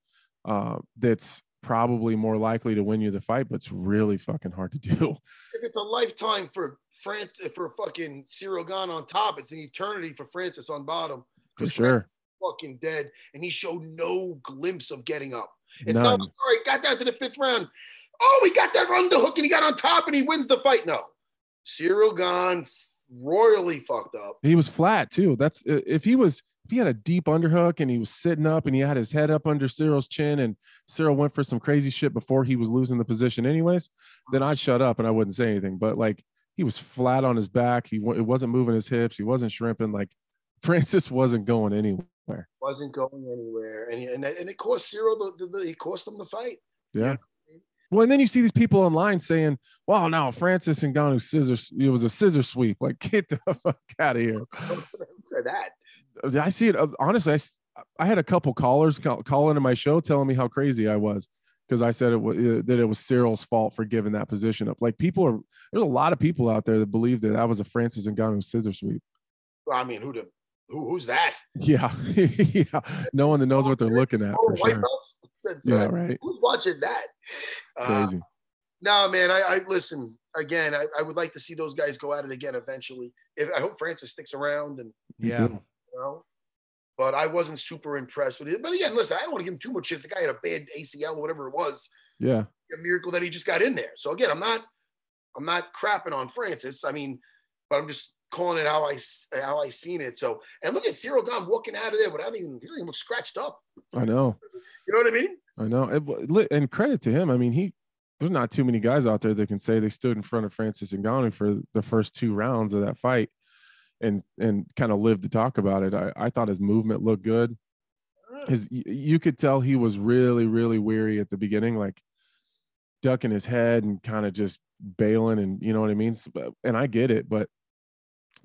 That's probably more likely to win you the fight, but it's really fucking hard to do.
If it's a lifetime for fucking Ciryl Gane on top, it's an eternity for Francis on bottom.
For sure.
Fucking dead. And he showed no glimpse of getting up. It's
None.
not like, all right, got down to the 5th round. Oh, he got that underhook and he got on top and he wins the fight. No. Ciryl Gane royally fucked up.
He was flat too. That's if he had a deep underhook and he was sitting up and he had his head up under Cyryl's chin and Ciryl went for some crazy shit before he was losing the position anyways, then I'd shut up and I wouldn't say anything. But like he was flat on his back. It wasn't moving his hips. He wasn't shrimping. Like Francis wasn't going anywhere.
Wasn't going anywhere. And it cost Ciryl he cost him the fight.
Yeah. Well, and then you see these people online saying, "Well, no, Francis Ngannou it was a scissor sweep." Like, get the fuck out of here.
Who said that?
I see it. Honestly, I had a couple callers call into my show telling me how crazy I was because I said that it was Cyryl's fault for giving that position up. Like there's a lot of people out there that believe that was a Francis Ngannou scissor sweep.
Well, I mean, who's that?
Yeah, yeah. No one that knows what they're looking at. For
white
sure.
belts?
Yeah, right.
Who's watching that?
Crazy.
No, man. I listen again. I would like to see those guys go at it again eventually. I hope Francis sticks around and but I wasn't super impressed with it. But again, listen, I don't want to give him too much shit. The guy had a bad ACL or whatever it was.
Yeah,
a miracle that he just got in there. So again, I'm not crapping on Francis. I mean, but I'm just calling it how I seen it. So, and look at Ciryl Gane walking out of there without he don't even look scratched up.
I know.
You know what I mean?
I know. And credit to him. I mean, there's not too many guys out there that can say they stood in front of Francis Ngannou for the first 2 rounds of that fight and kind of lived to talk about it. I thought his movement looked good. You could tell he was really, really weary at the beginning, like ducking his head and kind of just bailing, and you know what I mean? And I get it, but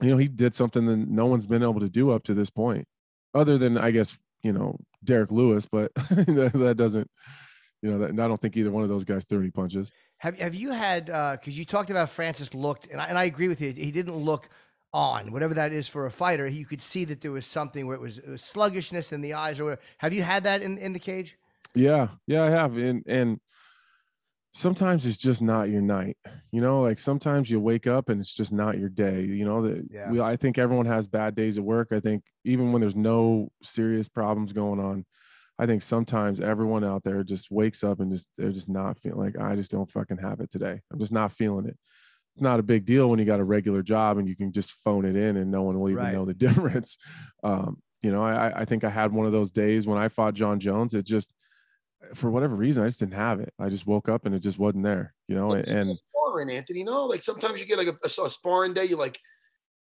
he did something that no one's been able to do up to this point, other than, I guess, Derek Lewis, but that doesn't, that I don't think either one of those guys threw any punches.
Have you had, because you talked about Francis looked, and I agree with you, he didn't look on, whatever that is for a fighter. You could see that there was something where it was sluggishness in the eyes or whatever. Have you had that in the cage? Yeah,
I have. And sometimes it's just not your night, like sometimes you wake up and it's just not your day. I think everyone has bad days at work. I think even when there's no serious problems going on, I think sometimes everyone out there just wakes up and they're just not feeling like, I just don't fucking have it today. I'm just not feeling it. It's not a big deal when you got a regular job and you can just phone it in and no one will even know the difference. I think I had one of those days when I fought John Jones. It just, for whatever reason, I just didn't have it. I just woke up and it just wasn't there, and
sparring, Anthony, like sometimes you get like a sparring day. You're like,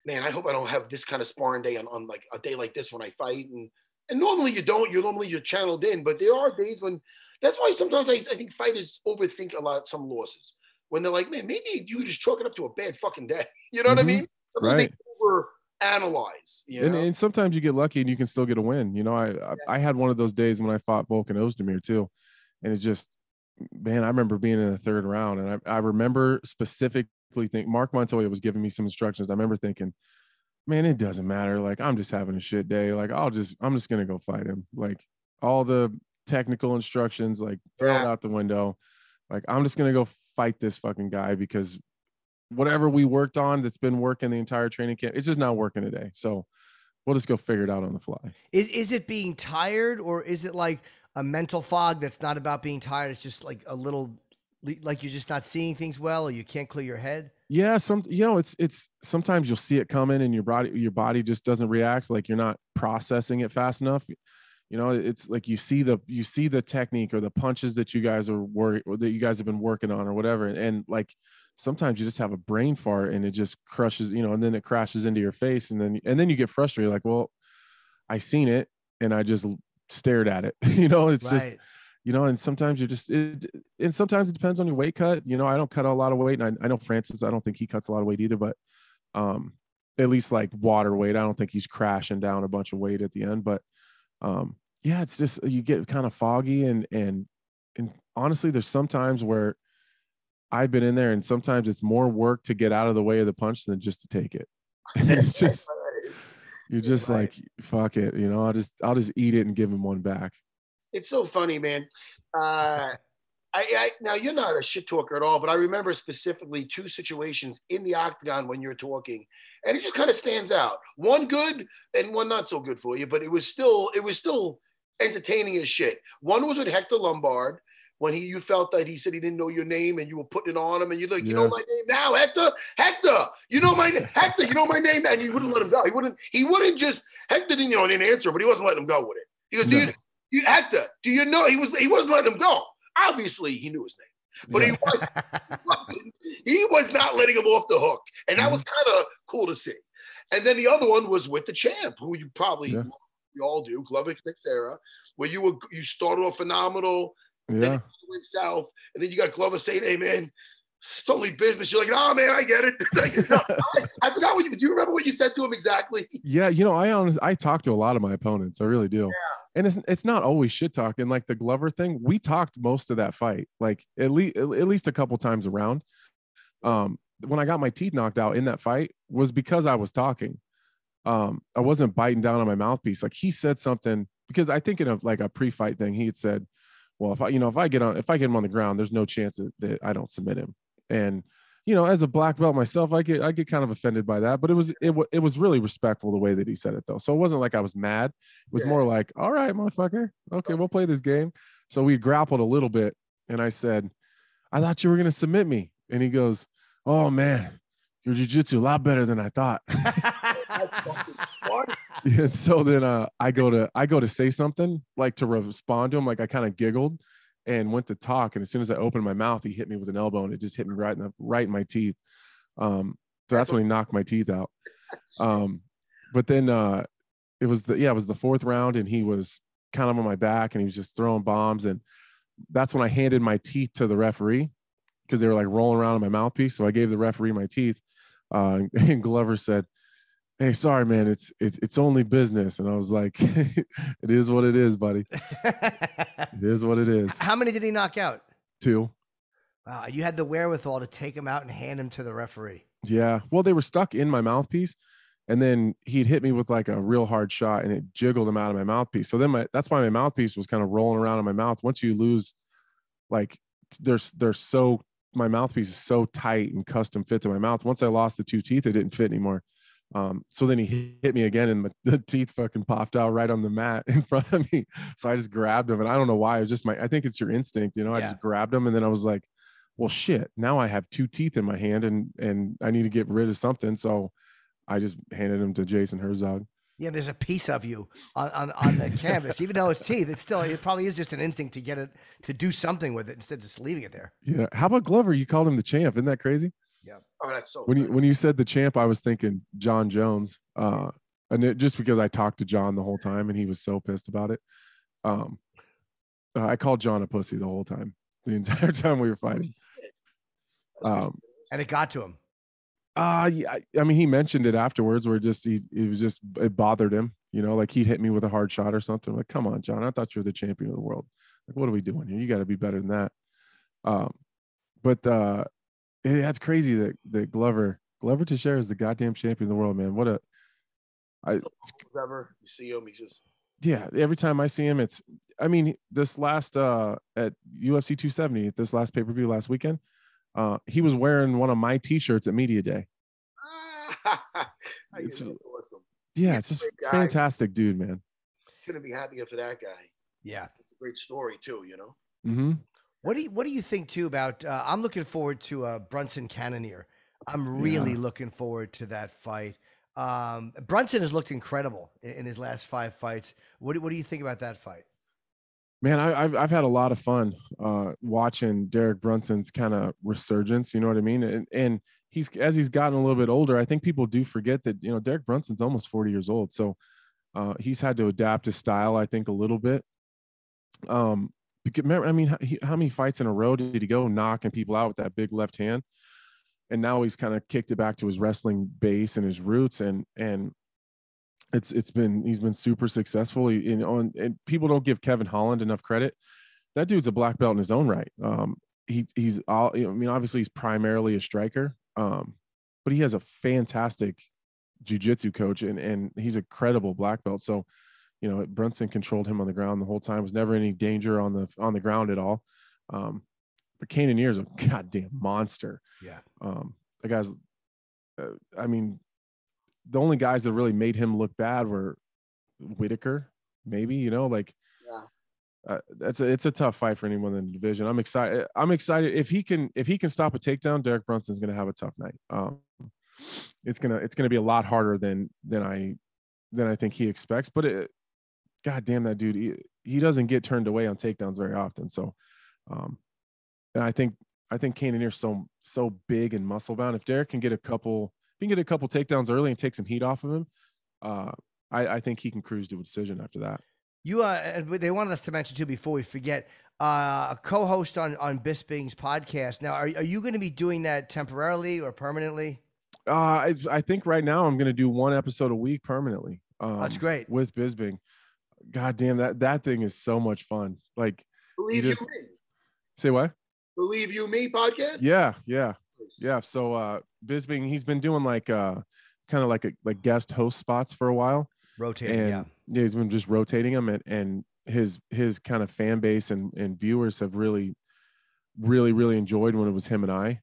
man, I hope I don't have this kind of sparring day on like a day like this when I fight. And normally you don't, you're channeled in, but there are days when, that's why sometimes I think fighters overthink some losses when they're like, man, maybe you just chalk it up to a bad fucking day. You know what I mean? Sometimes they overanalyze,
And sometimes you get lucky and you can still get a win. I had one of those days when I fought Volkan Ozdemir too. And it just, man, I remember being in the 3rd round and I remember specifically thinking, Mark Montoya was giving me some instructions. I remember thinking, man, it doesn't matter. Like, I'm just having a shit day. Like, I'm just going to go fight him. Like, all the technical instructions, like, throw it out the window. Like, I'm just going to go fight this fucking guy because whatever we worked on that's been working the entire training camp, it's just not working today. So we'll just go figure it out on the fly.
Is it being tired, or is it like a mental fog that's not about being tired? It's just like a little, like you're just not seeing things well, or you can't clear your head?
Yeah, it's sometimes you'll see it coming and your body just doesn't react, like you're not processing it fast enough. It's like you see the technique or the punches that you guys have been working on or whatever, and like sometimes you just have a brain fart and it just crushes, and then it crashes into your face, and then you get frustrated, like, well, I seen it and I just stared at it. It's just, and sometimes and sometimes it depends on your weight cut. I don't cut a lot of weight, and I know Francis, I don't think he cuts a lot of weight either, but at least like water weight, I don't think he's crashing down a bunch of weight at the end. But it's just, you get kind of foggy, and honestly, there's sometimes where I've been in there and sometimes it's more work to get out of the way of the punch than just to take it. It's just, you're just like, fuck it. I'll just eat it and give him one back.
It's so funny, man. Now you're not a shit talker at all, but I remember specifically 2 situations in the octagon when you're talking, and it just kind of stands out. One good and one not so good for you, but it was still entertaining as shit. One was with Hector Lombard, when you felt that he said he didn't know your name and you were putting it on him and you're like, you know my name now, Hector? Hector, you know my name. Hector, you know my name now. And you wouldn't let him go. He wouldn't just, Hector didn't answer, but he wasn't letting him go with it. He goes, Hector, do you know? He wasn't letting him go. Obviously, he knew his name, but he was not letting him off the hook. And that was kind of cool to see. And then the other one was with the champ, who you probably we all do, Glover Teixeira, where you started off phenomenal, then you went south, and then you got Glover saying, "Hey man, it's only business." You're like, "Oh man, I get it." I forgot do you remember what you said to him exactly?
Yeah, I talk to a lot of my opponents. I really do. Yeah. And it's not always shit talking. Like the Glover thing, we talked most of that fight, like at least a couple times around. When I got my teeth knocked out in that fight was because I was talking. I wasn't biting down on my mouthpiece. Like he said something, because I think in a pre-fight thing, he had said, well, if I get him on the ground, there's no chance that I don't submit him. And, as a black belt myself, I get kind of offended by that, but it was really respectful the way that he said it though. So it wasn't like I was mad. It was more like, all right, motherfucker. Okay, we'll play this game. So we grappled a little bit and I said, I thought you were going to submit me. And he goes, oh man, your jiu-jitsu a lot better than I thought. And so then I go to say something, like to respond to him, like I kind of giggled and went to talk, and as soon as I opened my mouth, he hit me with an elbow, and it just hit me right in my teeth. So that's when he knocked my teeth out. But then it was the fourth round, and he was kind of on my back, and he was just throwing bombs, and that's when I handed my teeth to the referee, because they were like rolling around in my mouthpiece. So I gave the referee my teeth, and Glover said, "Hey, sorry, man, it's only business." And I was like, "It is what it is, buddy. It is what it is."
How many did he knock out?
2.
Wow, you had the wherewithal to take him out and hand him to the referee.
Yeah, well, they were stuck in my mouthpiece, and then he'd hit me with like a real hard shot, and it jiggled him out of my mouthpiece. So then that's why my mouthpiece was kind of rolling around in my mouth. Once you lose, like, my mouthpiece is so tight and custom fit to my mouth. Once I lost the 2 teeth, it didn't fit anymore. So then he hit me again, and the teeth fucking popped out right on the mat in front of me. So I just grabbed him, and I don't know why. It was just I think it's your instinct, I just grabbed him, and then I was like, well, shit, now I have 2 teeth in my hand, and I need to get rid of something. So I just handed him to Jason Herzog.
Yeah, there's a piece of you on the canvas. Even though it's teeth, it probably is just an instinct to get it, to do something with it instead of just leaving it there.
Yeah. How about Glover? You called him the champ. Isn't that crazy?
Yeah.
Oh, that's so
when you said the champ, I was thinking John Jones. And just because I talked to John the whole time and he was so pissed about it. I called John a pussy the whole time, the entire time we were fighting.
And it got to him.
Yeah, I mean, he mentioned it afterwards, where it bothered him, like he'd hit me with a hard shot or something. I'm like, come on, John, I thought you were the champion of the world. Like, what are we doing here? You got to be better than that. But that's crazy that Glover Teixeira is the goddamn champion of the world, man.
Ever you see him, he's just,
yeah. Every time I see him, this last at UFC 270, this last pay-per-view last weekend, he was wearing one of my t-shirts at Media Day.
It's awesome.
Yeah, it's just fantastic dude, man.
Couldn't be happier for that guy.
Yeah.
It's a great story too,
Mm-hmm.
What do you think too about I'm looking forward to Brunson Cannonier. I'm really looking forward to that fight. Brunson has looked incredible in his last 5 fights. What do you think about that fight?
Man, I've had a lot of fun watching Derek Brunson's kind of resurgence. You know what I mean? And as he's gotten a little bit older, I think people do forget that Derek Brunson's almost 40 years old, so he's had to adapt his style, I think, a little bit. Because how many fights in a row did he go knocking people out with that big left hand? And now he's kind of kicked it back to his wrestling base and his roots, and he's been super successful. And people don't give Kevin Holland enough credit. That dude's a black belt in his own right. Obviously he's primarily a striker, but he has a fantastic jiu-jitsu coach, and he's a credible black belt. So, Brunson controlled him on the ground the whole time. Was never any danger on the ground at all. But Cannonier's a goddamn monster.
Yeah.
The guy's, the only guys that really made him look bad were Whitaker, maybe, it's a tough fight for anyone in the division. I'm excited. If he can stop a takedown, Derek Brunson's going to have a tough night. It's gonna be a lot harder than I think he expects. But God damn, that dude, he doesn't get turned away on takedowns very often. So, and I think Cannonier's so big and muscle bound. If Derek can get a couple takedowns early and take some heat off of him, I think he can cruise to a decision after that.
They wanted us to mention too, before we forget, a co-host on Bisping's podcast. Now, are you going to be doing that temporarily or permanently?
I think right now I'm going to do one episode a week permanently.
That's great.
With Bisping. God damn, that thing is so much fun. Like,
Believe You Me.
Say what?
Believe You Me podcast?
Yeah. So Bisping, he's been doing like kind of like guest host spots for a while.
Rotating,
and he's been just rotating them, and his kind of fan base and viewers have really enjoyed when it was him and I.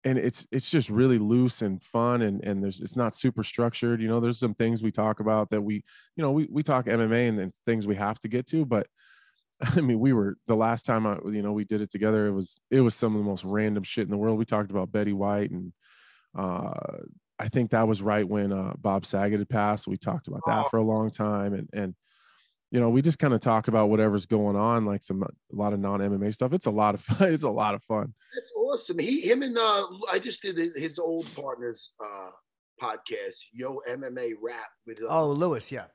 And it's just really loose and fun, and it's not super structured. You know, there's some things we talk about that we talk MMA and things we have to get to, but I mean, the last time we did it together, it was some of the most random shit in the world. We talked about Betty White, and I think that was right when Bob Saget had passed. We talked about that for a long time, and we just kind of talk about whatever's going on, like a lot of non-MMA stuff. It's a lot of fun. It's a lot of fun. That's
awesome. Him and I just did his old partner's podcast, Yo MMA Rap with
Lewis, yeah.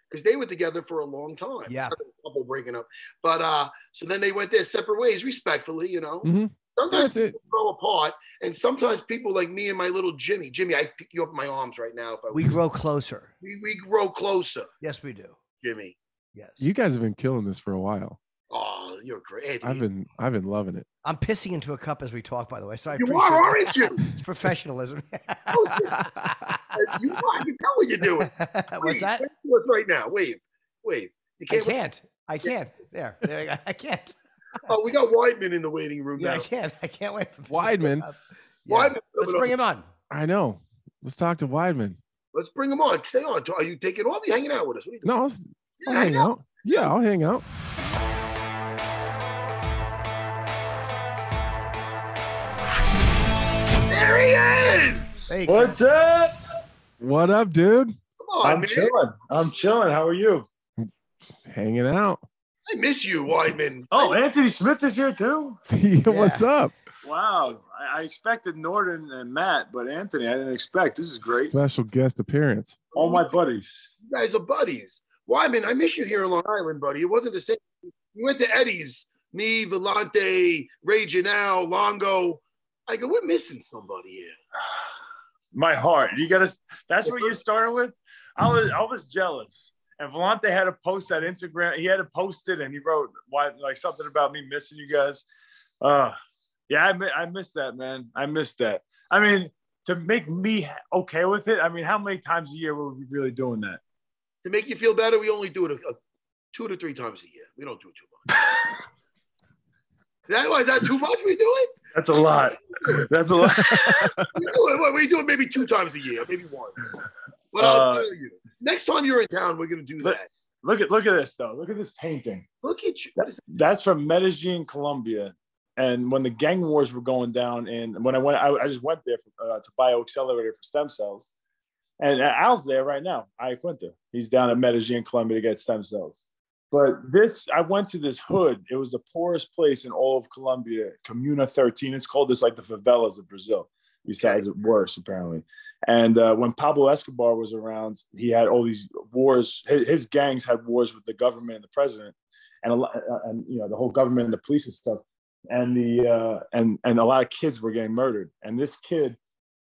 Because they were together for a long time.
Yeah,
a couple breaking up, but so then they went their separate ways, respectfully.
Mm-hmm.
Sometimes people grow apart, and sometimes people like me and my little Jimmy, I pick you up in my arms right now.
We grow closer.
We grow closer.
Yes, we do,
Jimmy.
Yes.
You guys have been killing this for a while.
Oh, you're great.
I've been loving it.
I'm pissing into a cup as we talk, by the way. So
aren't you?
It's professionalism.
You are. You know what you're doing.
What's that?
Wave to us right now. Wave. You can't.
I can't. There. I can't.
Oh, we got Weidman in the waiting room now.
I can't wait for
Weidman.
Weidman.
Let's bring him on.
I know. Let's talk to Weidman.
Let's bring him on. Stay on. Are you taking off? Are you hanging out with us? What are you doing?
No, I'll hang out. Yeah, I'll hang out.
There he is.
Hey,
what's up?
What up, dude?
Come on, man.
I'm chilling. How are you?
Hanging out.
I miss you, Weidman.
Oh, Anthony Smith is here too?
Yeah. What's up?
Wow. I expected Norton and Matt, but Anthony, I didn't expect. This is great.
Special guest appearance.
All my buddies.
You guys are buddies. Weidman, I miss you here in Long Island, buddy. It wasn't the same. We went to Eddie's. Me, Vellante, Ray Janelle, Longo. I go, we're missing somebody here.
My heart. That's what you started with? I was jealous. And Vellante had to post that Instagram. He had to post it, and he wrote something about me missing you guys. Yeah, I missed that, man. I missed that. I mean, to make me okay with it, I mean, how many times a year were we really doing that?
To make you feel better, we only do it 2 to 3 times a year. We don't do it too much. Is that too much we do it?
That's a lot. That's a lot.
we do it maybe 2 times a year, maybe once. But I'll tell you, next time you're in town, we're going to do that.
Look at this, though. Look at this painting.
Look at you.
That's from Medellin, Colombia. And when the gang wars were going down, and when I just went there to bioaccelerator for stem cells. And Al's there right now, Ayacuenta. He's down at Medellin, Colombia to get stem cells. But I went to this hood. It was the poorest place in all of Colombia, Comuna 13. It's called this like the favelas of Brazil, besides it worse, apparently. And when Pablo Escobar was around, he had all these wars. His gangs had wars with the government and the president, and the whole government and the police and stuff. And a lot of kids were getting murdered. And this kid,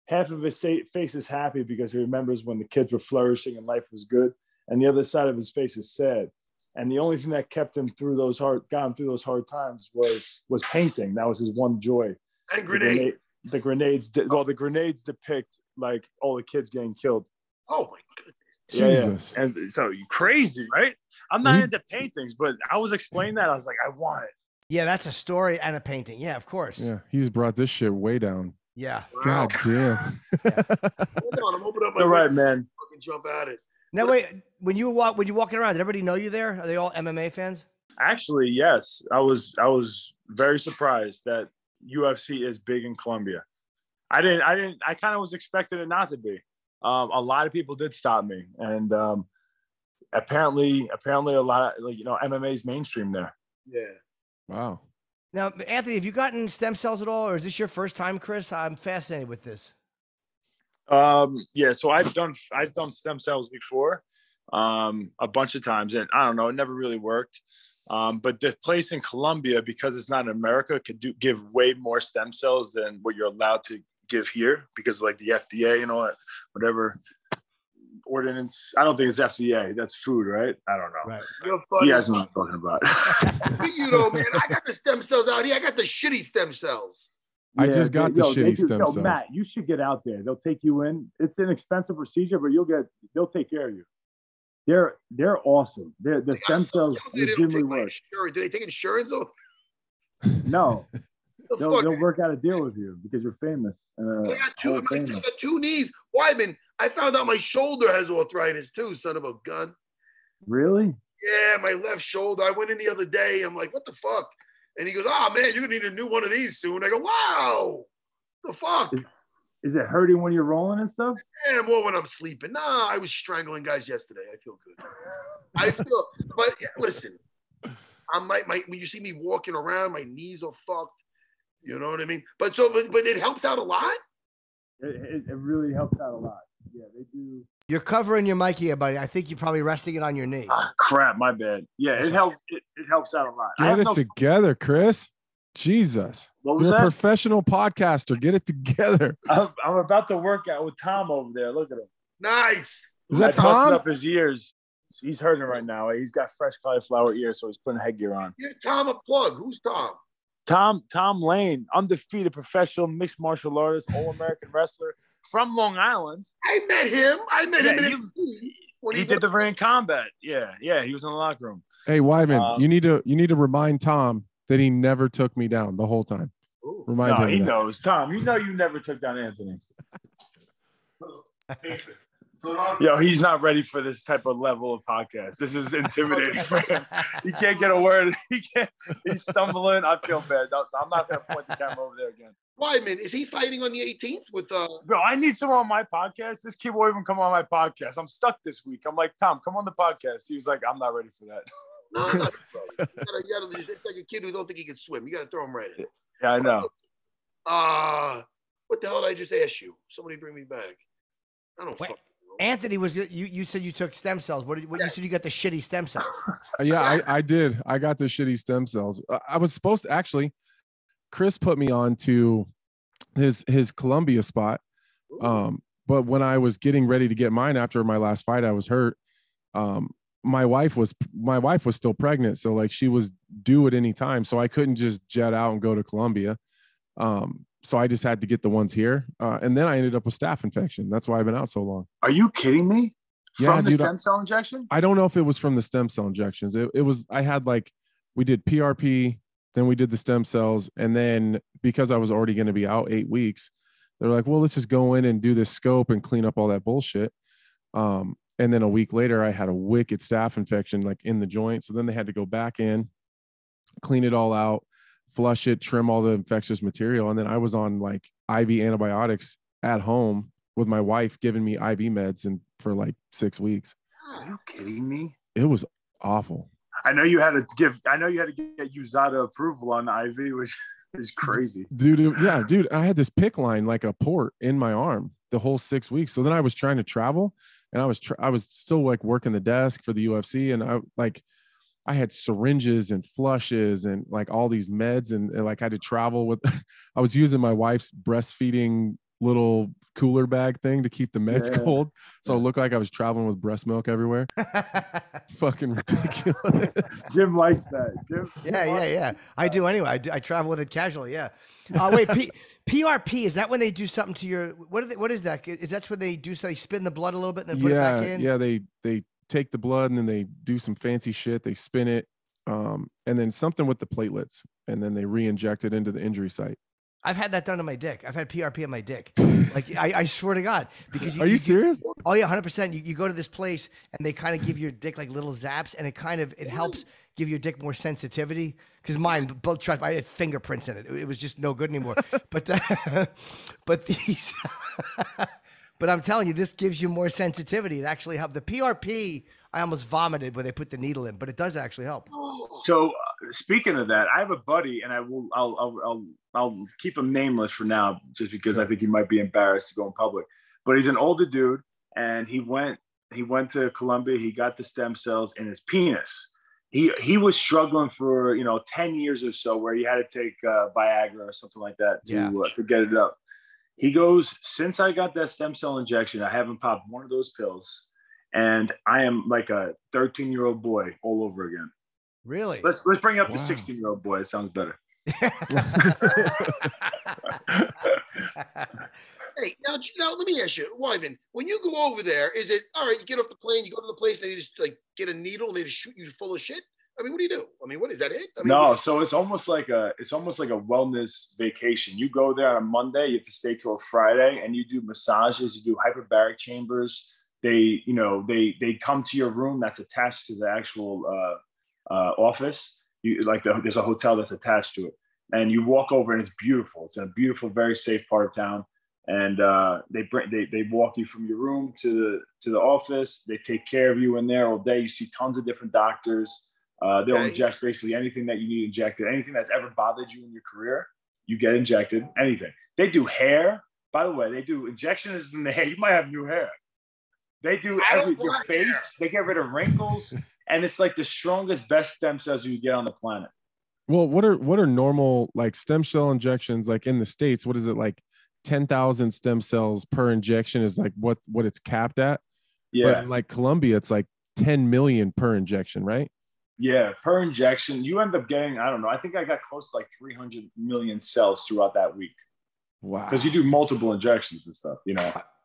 half of his face is happy because he remembers when the kids were flourishing and life was good, and the other side of his face is sad. And the only thing that got him through those hard times was painting. That was his one joy.
And grenade.
The grenades depict like all the kids getting killed.
Oh my
goodness.
Yeah. And so crazy, right? I'm not into paintings, but I was explaining that. I was like, I want it.
Yeah, that's a story and a painting. Yeah, of course.
Yeah, he's brought this shit way down.
Yeah.
God damn.
Hold on, I'm opening up my
all right, man.
Fucking jump at it.
Now wait, when you walking around, did everybody know you there? Are they all MMA fans?
Actually, yes. I was very surprised that UFC is big in Colombia. I kind of was expecting it not to be. A lot of people did stop me, and apparently a lot of MMA is mainstream there.
Yeah.
Wow.
Now, Anthony, have you gotten stem cells at all, or is this your first time, Chris? I'm fascinated with this.
Yeah. So I've done stem cells before, a bunch of times, and I don't know, it never really worked. But the place in Colombia, because it's not in America, could give way more stem cells than what you're allowed to give here, because like the FDA and all that, whatever ordinance. I don't think it's FDA. That's food, right? I don't know.
Right.
You're funny.
He has what I'm talking about.
You know, man, I got the stem cells out here. I got the shitty stem cells.
I just got the shitty stem cells.
Matt, you should get out there. They'll take you in. It's an expensive procedure, but they'll take care of you. They're awesome. The stem cells legitimately work.
Do they take insurance?
No. They'll work out a deal with you because you're famous.
I got two knees. Weidman, I found out my shoulder has arthritis too, son of a gun.
Really?
Yeah, my left shoulder. I went in the other day. I'm like, what the fuck? And he goes, oh, man, you're going to need a new one of these soon. I go, wow. The fuck?
Is it hurting when you're rolling and stuff?
Yeah, more when I'm sleeping. Nah, I was strangling guys yesterday. I feel good. But yeah, listen, when you see me walking around, my knees are fucked. You know what I mean? But it helps out a lot.
It really helps out a lot. Yeah, they do.
You're covering your mic here, buddy. I think you're probably resting it on your knee.
Crap, my bad. Yeah, it helps out a lot.
Get it together, Chris. Jesus.
What was
You're
that?
a professional podcaster. Get it together.
I'm about to work out with Tom over there. Look at him.
Nice.
Is that
I busted
Tom?
up his ears. He's hurting right now. He's got fresh cauliflower ears, so he's putting headgear on.
Give Tom a plug. Who's Tom?
Tom Lane, undefeated professional mixed martial artist, all-American wrestler from Long Island.
I met him. In
he did the ring combat. Yeah, he was in the locker room.
Hey, Weidman, you need to remind Tom that he never took me down the whole time. Remind him.
He knows. Tom, you never took down Anthony. Yo, he's not ready for this type of level of podcast. This is intimidating for him. He can't get a word. He's stumbling. I feel bad. I'm not going to point the camera over there again.
Weidman, is he fighting on the 18th with
Bro, I need someone on my podcast. This kid won't even come on my podcast. I'm stuck this week. I'm like, Tom, come on the podcast. He was like, I'm not ready for that.
No, it's like a kid who don't think he can swim. You got to throw him right in.
Yeah, I know.
What the hell did I just ask you? Somebody bring me back. I don't fucking know.
Anthony, you said you took stem cells. What you said you got the shitty stem cells?
Yeah, I did. I got the shitty stem cells. I was supposed to actually. Chris put me on to his Colombia spot. But when I was getting ready to get mine after my last fight, I was hurt. My wife was still pregnant, so like she was due at any time, so I couldn't just jet out and go to Colombia. So I just had to get the ones here, and then I ended up with staph infection. That's why I've been out so long.
Are you kidding me?
Yeah,
from the stem cell injection?
I don't know if it was from the stem cell injections. It was. I had we did PRP, then we did the stem cells, and then because I was already going to be out 8 weeks, they're like, well, let's just go in and do this scope and clean up all that bullshit. And then a week later, I had a wicked staph infection in the joint. So then they had to go back in, clean it all out, flush it, trim all the infectious material. And then I was on IV antibiotics at home with my wife giving me IV meds for 6 weeks.
Are you kidding me?
It was awful.
I know you had to get USADA approval on the IV, which is crazy.
Dude, I had this PICC line like a port in my arm the whole 6 weeks. So then I was trying to travel, and I was still working the desk for the UFC, and I had syringes and flushes and all these meds, and I had to travel with. I was using my wife's breastfeeding little cooler bag thing to keep the meds cold, so it looked like I was traveling with breast milk everywhere. Fucking ridiculous.
Jim likes that. Jim,
yeah. I do anyway. I travel with it casually. Yeah. Wait, PRP, is that when they do something to your? What is that? Is that when they do? So they spin the blood a little bit and then put it back in?
Yeah. They take the blood and then they do some fancy shit. They spin it, and then something with the platelets, and then they re-inject it into the injury site.
I've had that done to my dick. I've had PRP on my dick. I swear to God. Because
Are you serious?
Oh yeah, 100%. You go to this place and they kind of give your dick like little zaps, and it helps give your dick more sensitivity. Because mine, both trust, I had fingerprints in it. It was just no good anymore. But but these, but I'm telling you, this gives you more sensitivity. It actually helps. The PRP, I almost vomited when they put the needle in, but it does actually help.
So speaking of that, I have a buddy, and I'll keep him nameless for now, just because I think he might be embarrassed to go in public. But he's an older dude, and he went to Colombia. He got the stem cells in his penis. He was struggling for 10 years or so, where he had to take Viagra or something like that to get it up. He goes, since I got that stem cell injection, I haven't popped one of those pills, and I am like a 13-year-old boy all over again.
Really?
Let's bring up the 16-year-old boy. It sounds better.
Hey, now let me ask you, Weidman, when you go over there, is it all right? You get off the plane, you go to the place, they just like get a needle, and they just shoot you full of shit. I mean, what do you do? I mean, what is that? It? I mean,
no, so it's almost like a wellness vacation. You go there on a Monday, you have to stay till a Friday, and you do massages, you do hyperbaric chambers. They come to your room that's attached to the actual office. There's a hotel that's attached to it, and you walk over, and it's beautiful. It's in a beautiful, very safe part of town. And they walk you from your room to the office. They take care of you in there all day. You see tons of different doctors. They'll inject basically anything that you need injected. Anything that's ever bothered you in your career, you get injected. Anything. They do hair. By the way, they do injections in the hair. You might have new hair. They do your face. Hair. They get rid of wrinkles, and it's like the strongest, best stem cells you can get on the planet.
Well, what are normal like stem cell injections like in the States? What is it like? 10,000 stem cells per injection is like what it's capped at.
Yeah.
But in like Colombia, it's like 10 million per injection, right?
Yeah, per injection. You end up getting, I don't know, I think I got close to like 300 million cells throughout that week.
Wow.
Because you do multiple injections and stuff,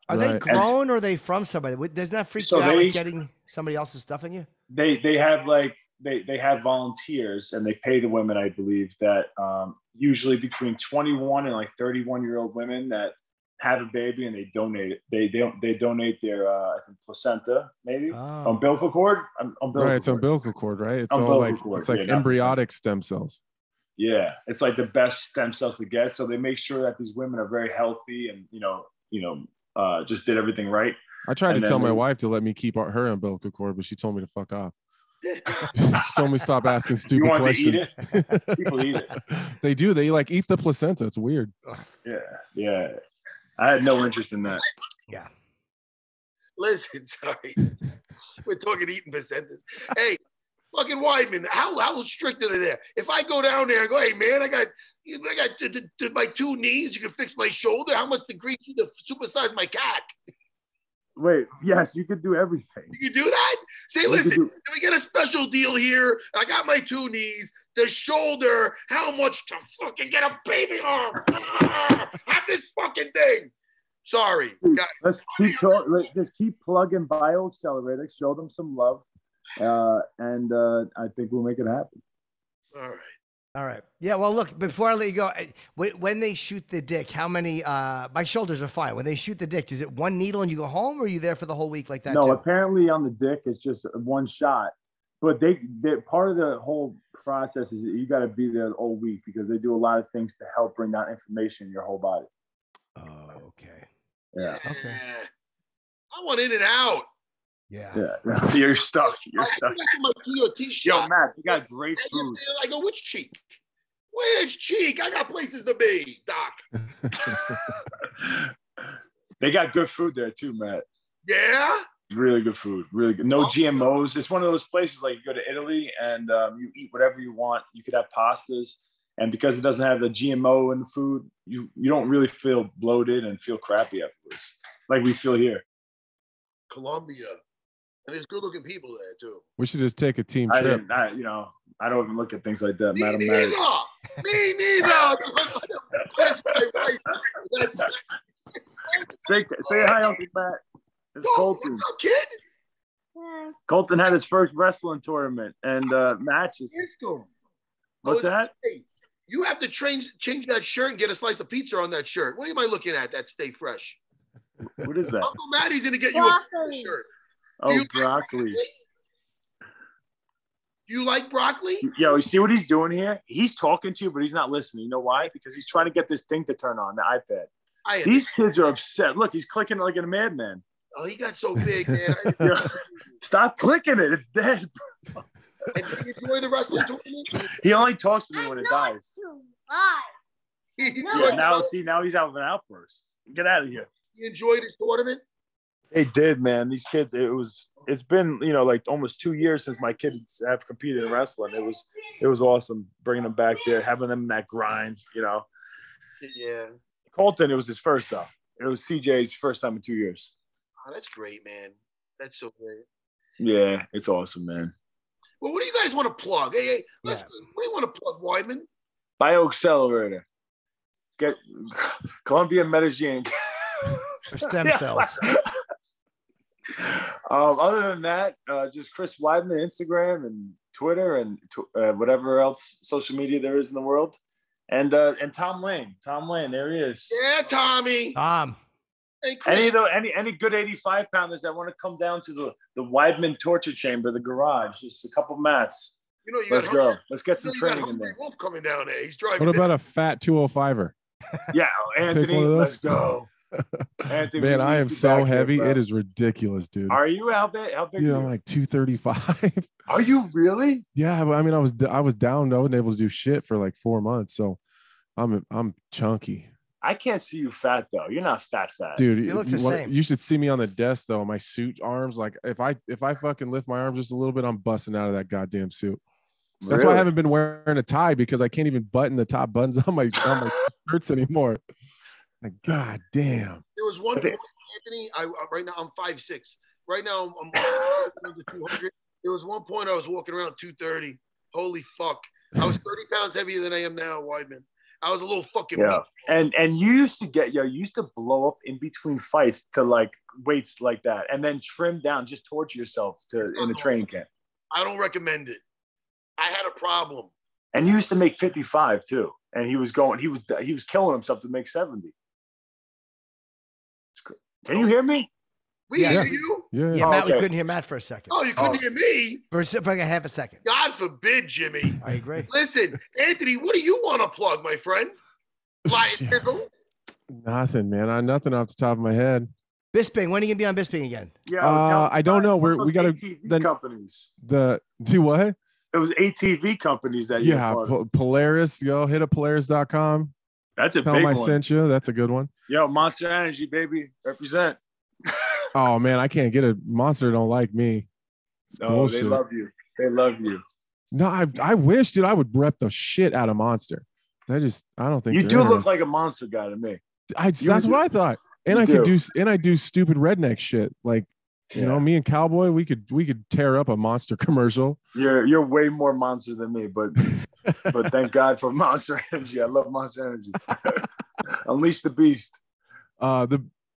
Are they grown or are they from somebody? Doesn't that freak you out, like getting somebody else's stuff in you?
They have like, they have volunteers, and they pay the women, I believe, that usually between 21 and like 31-year-old women that have a baby, and they donate it. They donate their I think placenta, maybe umbilical cord.
It's umbilical cord, right? It's all like cord. It's like embryonic stem cells.
Yeah, it's like the best stem cells to get. So they make sure that these women are very healthy and just did everything right.
I tried to tell my wife to let me keep her umbilical cord, but she told me to fuck off. She told me to stop asking stupid questions.
To eat it? People eat it.
They do. They like eat the placenta. It's weird.
Yeah. I had no interest in that.
Yeah.
Listen, sorry. We're talking eating placentas. Hey, fucking Weidman, how strict are they there? If I go down there and go, hey man, I got my 2 knees, you can fix my shoulder. How much to grease you to supersize my cock?
Wait, yes, you could do everything.
You can do that? Say, listen, do we get a special deal here? I got my 2 knees, the shoulder, how much to fucking get a baby arm? Have this fucking thing. Sorry, guys.
Just keep plugging BioAccelerator, show them some love, and I think we'll make it happen.
All right.
Yeah, well, look, before I let you go, when they shoot the dick, how many, my shoulders are fine. When they shoot the dick, is it 1 needle and you go home, or are you there for the whole week like that?
No, apparently on the dick, it's just 1 shot. But they part of the whole process is that you got to be there all week, because they do a lot of things to help bring down inflammation in your whole body.
Oh, okay.
Yeah.
Okay.
I want in and out.
Yeah.
You're stuck.
My TOT shot.
Yo, Matt, you got great food.
I go, which cheek? Which cheek? I got places to be, Doc.
They got good food there too, Matt.
Yeah?
Really good food. Really good. No GMOs. It's one of those places like you go to Italy and you eat whatever you want. You could have pastas. And because it doesn't have the GMO in the food, you don't really feel bloated and feel crappy afterwards, like we feel here.
Colombia. And there's good-looking people there, too.
We should just take a team trip.
I don't even look at things like that, Madam.
Me neither.
Say hi, Uncle Matt. It's Colton.
What's up, kid?
Colton had his first wrestling tournament and matches. What's that?
Hey, you have to change that shirt and get a slice of pizza on that shirt. What am I looking at? That Stay Fresh.
What is that?
Uncle Matty's gonna get you a shirt.
Oh, broccoli.
Do you like broccoli?
Yo, you see what he's doing here? He's talking to you, but he's not listening. You know why? Because he's trying to get this thing to turn on, the iPad. These kids are upset. Look, he's clicking like a madman.
Oh, he got so big, man.
Stop clicking it. It's dead.
And did you enjoy the wrestling tournament?
He only talks to me when it dies. Yeah, now he's out of an outburst. Get out of here.
You enjoyed his tournament?
They did, man. These kids, it's been, like almost 2 years since my kids have competed in wrestling. It was awesome bringing them back there, having them in that grind,
Yeah.
Colton, it was his first though. It was CJ's first time in 2 years.
Oh, that's great, man. That's so great.
Yeah, it's awesome, man.
Well, what do you guys want to plug? Hey, let's. What do you want to plug, Weidman?
Bioaccelerator. Get Colombia, Medellin.
For stem cells.
Other than that, just Chris Weidman, Instagram and Twitter and whatever else social media there is in the world, and Tom Lane. Tom Lane, there he is.
Yeah, Tommy.
Any good 85-pounders that want to come down to the Weidman torture chamber, the garage, just a couple mats. Let's go. Let's get some training in there.
Wolf coming down there. He's driving.
What about a fat 205er?
Yeah, Anthony. Let's go. Anthony,
man, I am so heavy. It is ridiculous, dude.
Are you? How big? How big?
Yeah, I'm like 235.
Are you really?
Yeah, but I mean, I was down. I wasn't able to do shit for like 4 months, so I'm chunky.
I can't see you fat though. You're not fat,
dude.
You look the same.
You should see me on the desk though. My suit arms, like if I fucking lift my arms just a little bit, I'm busting out of that goddamn suit. That's why I haven't been wearing a tie, because I can't even button the top buttons on my shirts anymore. Like, god damn.
There was one point, Anthony. Right now I'm 5'6". Right now I'm under 200. There was one point I was walking around 230. Holy fuck! I was 30 pounds heavier than I am now, Weidman. I was a little fucking weak.
And you used to blow up in between fights to like weights like that, and then trim down just towards yourself in the training camp.
I don't recommend it. I had a problem.
And you used to make 55 too, and he was killing himself to make 70. It's great. Can you hear me?
We hear you.
Yeah, Matt. We couldn't hear Matt for a second.
Oh, you couldn't hear me
for like a half a second.
God forbid, Jimmy.
I agree.
Listen, Anthony, what do you want to plug, my friend?
Nothing, man. Nothing off the top of my head.
Bisping. When are you gonna be on Bisping again?
Yeah, I don't know. We got
the companies.
Do what?
It was ATV companies that
Polaris. Hit up Polaris.com.
That's a
Tell
big
them I
one.
sent you. That's a good one.
Yo, Monster Energy, baby, represent.
Oh man, I can't get a Monster. Don't like me.
No, they love you. They love you.
No, I wish, dude. I would rep the shit out of Monster. I don't think
you do look like a Monster guy to me.
That's what I thought. And I do stupid redneck shit. Like, you know, me and Cowboy, we could tear up a Monster commercial.
You're way more Monster than me, but thank God for Monster Energy. I love Monster Energy. Unleash the beast.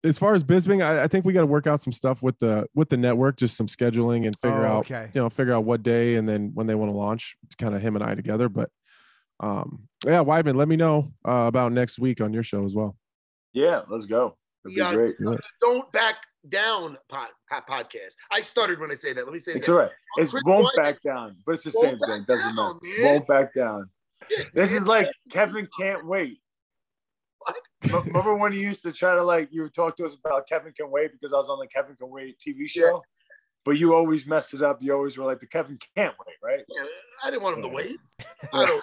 As far as Bisping, I think we got to work out some stuff with the network, just some scheduling and figure out what day and then when they want to launch. It's kind of him and I together. But Weidman, let me know about next week on your show as well.
Yeah, let's go. It'd be great.
Don't back down podcast. I started when I say that. Let me say
it's all right. It's won't back down, but it's the same thing. Doesn't matter. Won't back down. This is like Kevin can't wait. What? Remember when you used to try to you talk to us about Kevin Can Wait because I was on the Kevin Can Wait TV show, but you always messed it up. You always were like the Kevin can't wait, right?
Yeah, I didn't want him to wait. I don't.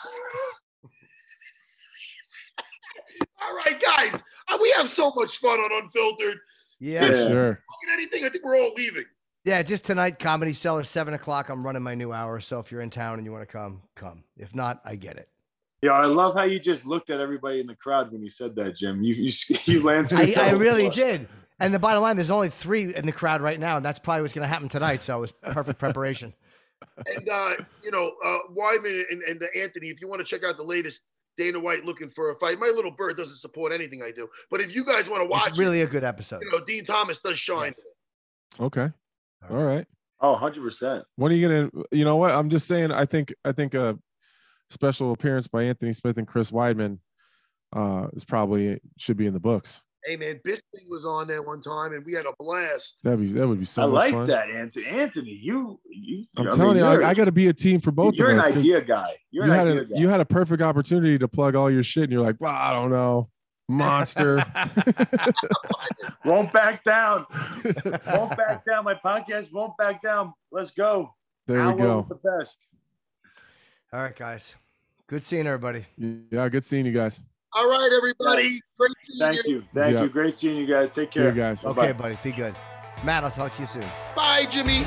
All right, guys, we have so much fun on Unfiltered.
Yeah,
sure.
Anything? I think we're all leaving.
Yeah, just tonight, Comedy Cellar, 7:00. I'm running my new hour, so if you're in town and you want to come. If not, I get it.
Yeah, I love how you just looked at everybody in the crowd when you said that, Jim. You landed.
I really did. And the bottom line, there's only 3 in the crowd right now, and that's probably what's going to happen tonight. So it was perfect preparation.
And Weidman and Anthony, if you want to check out the latest Dana White looking for a fight, my little bird doesn't support anything I do. But if you guys want to watch,
it's really a good episode.
Dean Thomas does shine.
Yes.
Okay. All right.
Oh, 100%.
When are you gonna? You know what? I'm just saying. I think a special appearance by Anthony Smith and Chris Weidman should be in the books.
Hey man, Bisping was on there one time, and we had a blast.
That would be so
I
much
like
fun.
that, Anthony.
I'm telling you, I got to be a team for both of us.
You're an idea guy. You're an idea guy.
You had a perfect opportunity to plug all your shit, and you're like, well, I don't know, monster.
Won't back down. Won't back down. My podcast won't back down. Let's go.
There we go.
The best.
All right, guys. Good seeing everybody.
Yeah, good seeing you guys.
All right, everybody. Great seeing you.
Thank you. Great seeing you guys. Take care.
See you guys.
Okay, buddy. Be good. Matt, I'll talk to you soon.
Bye, Jimmy.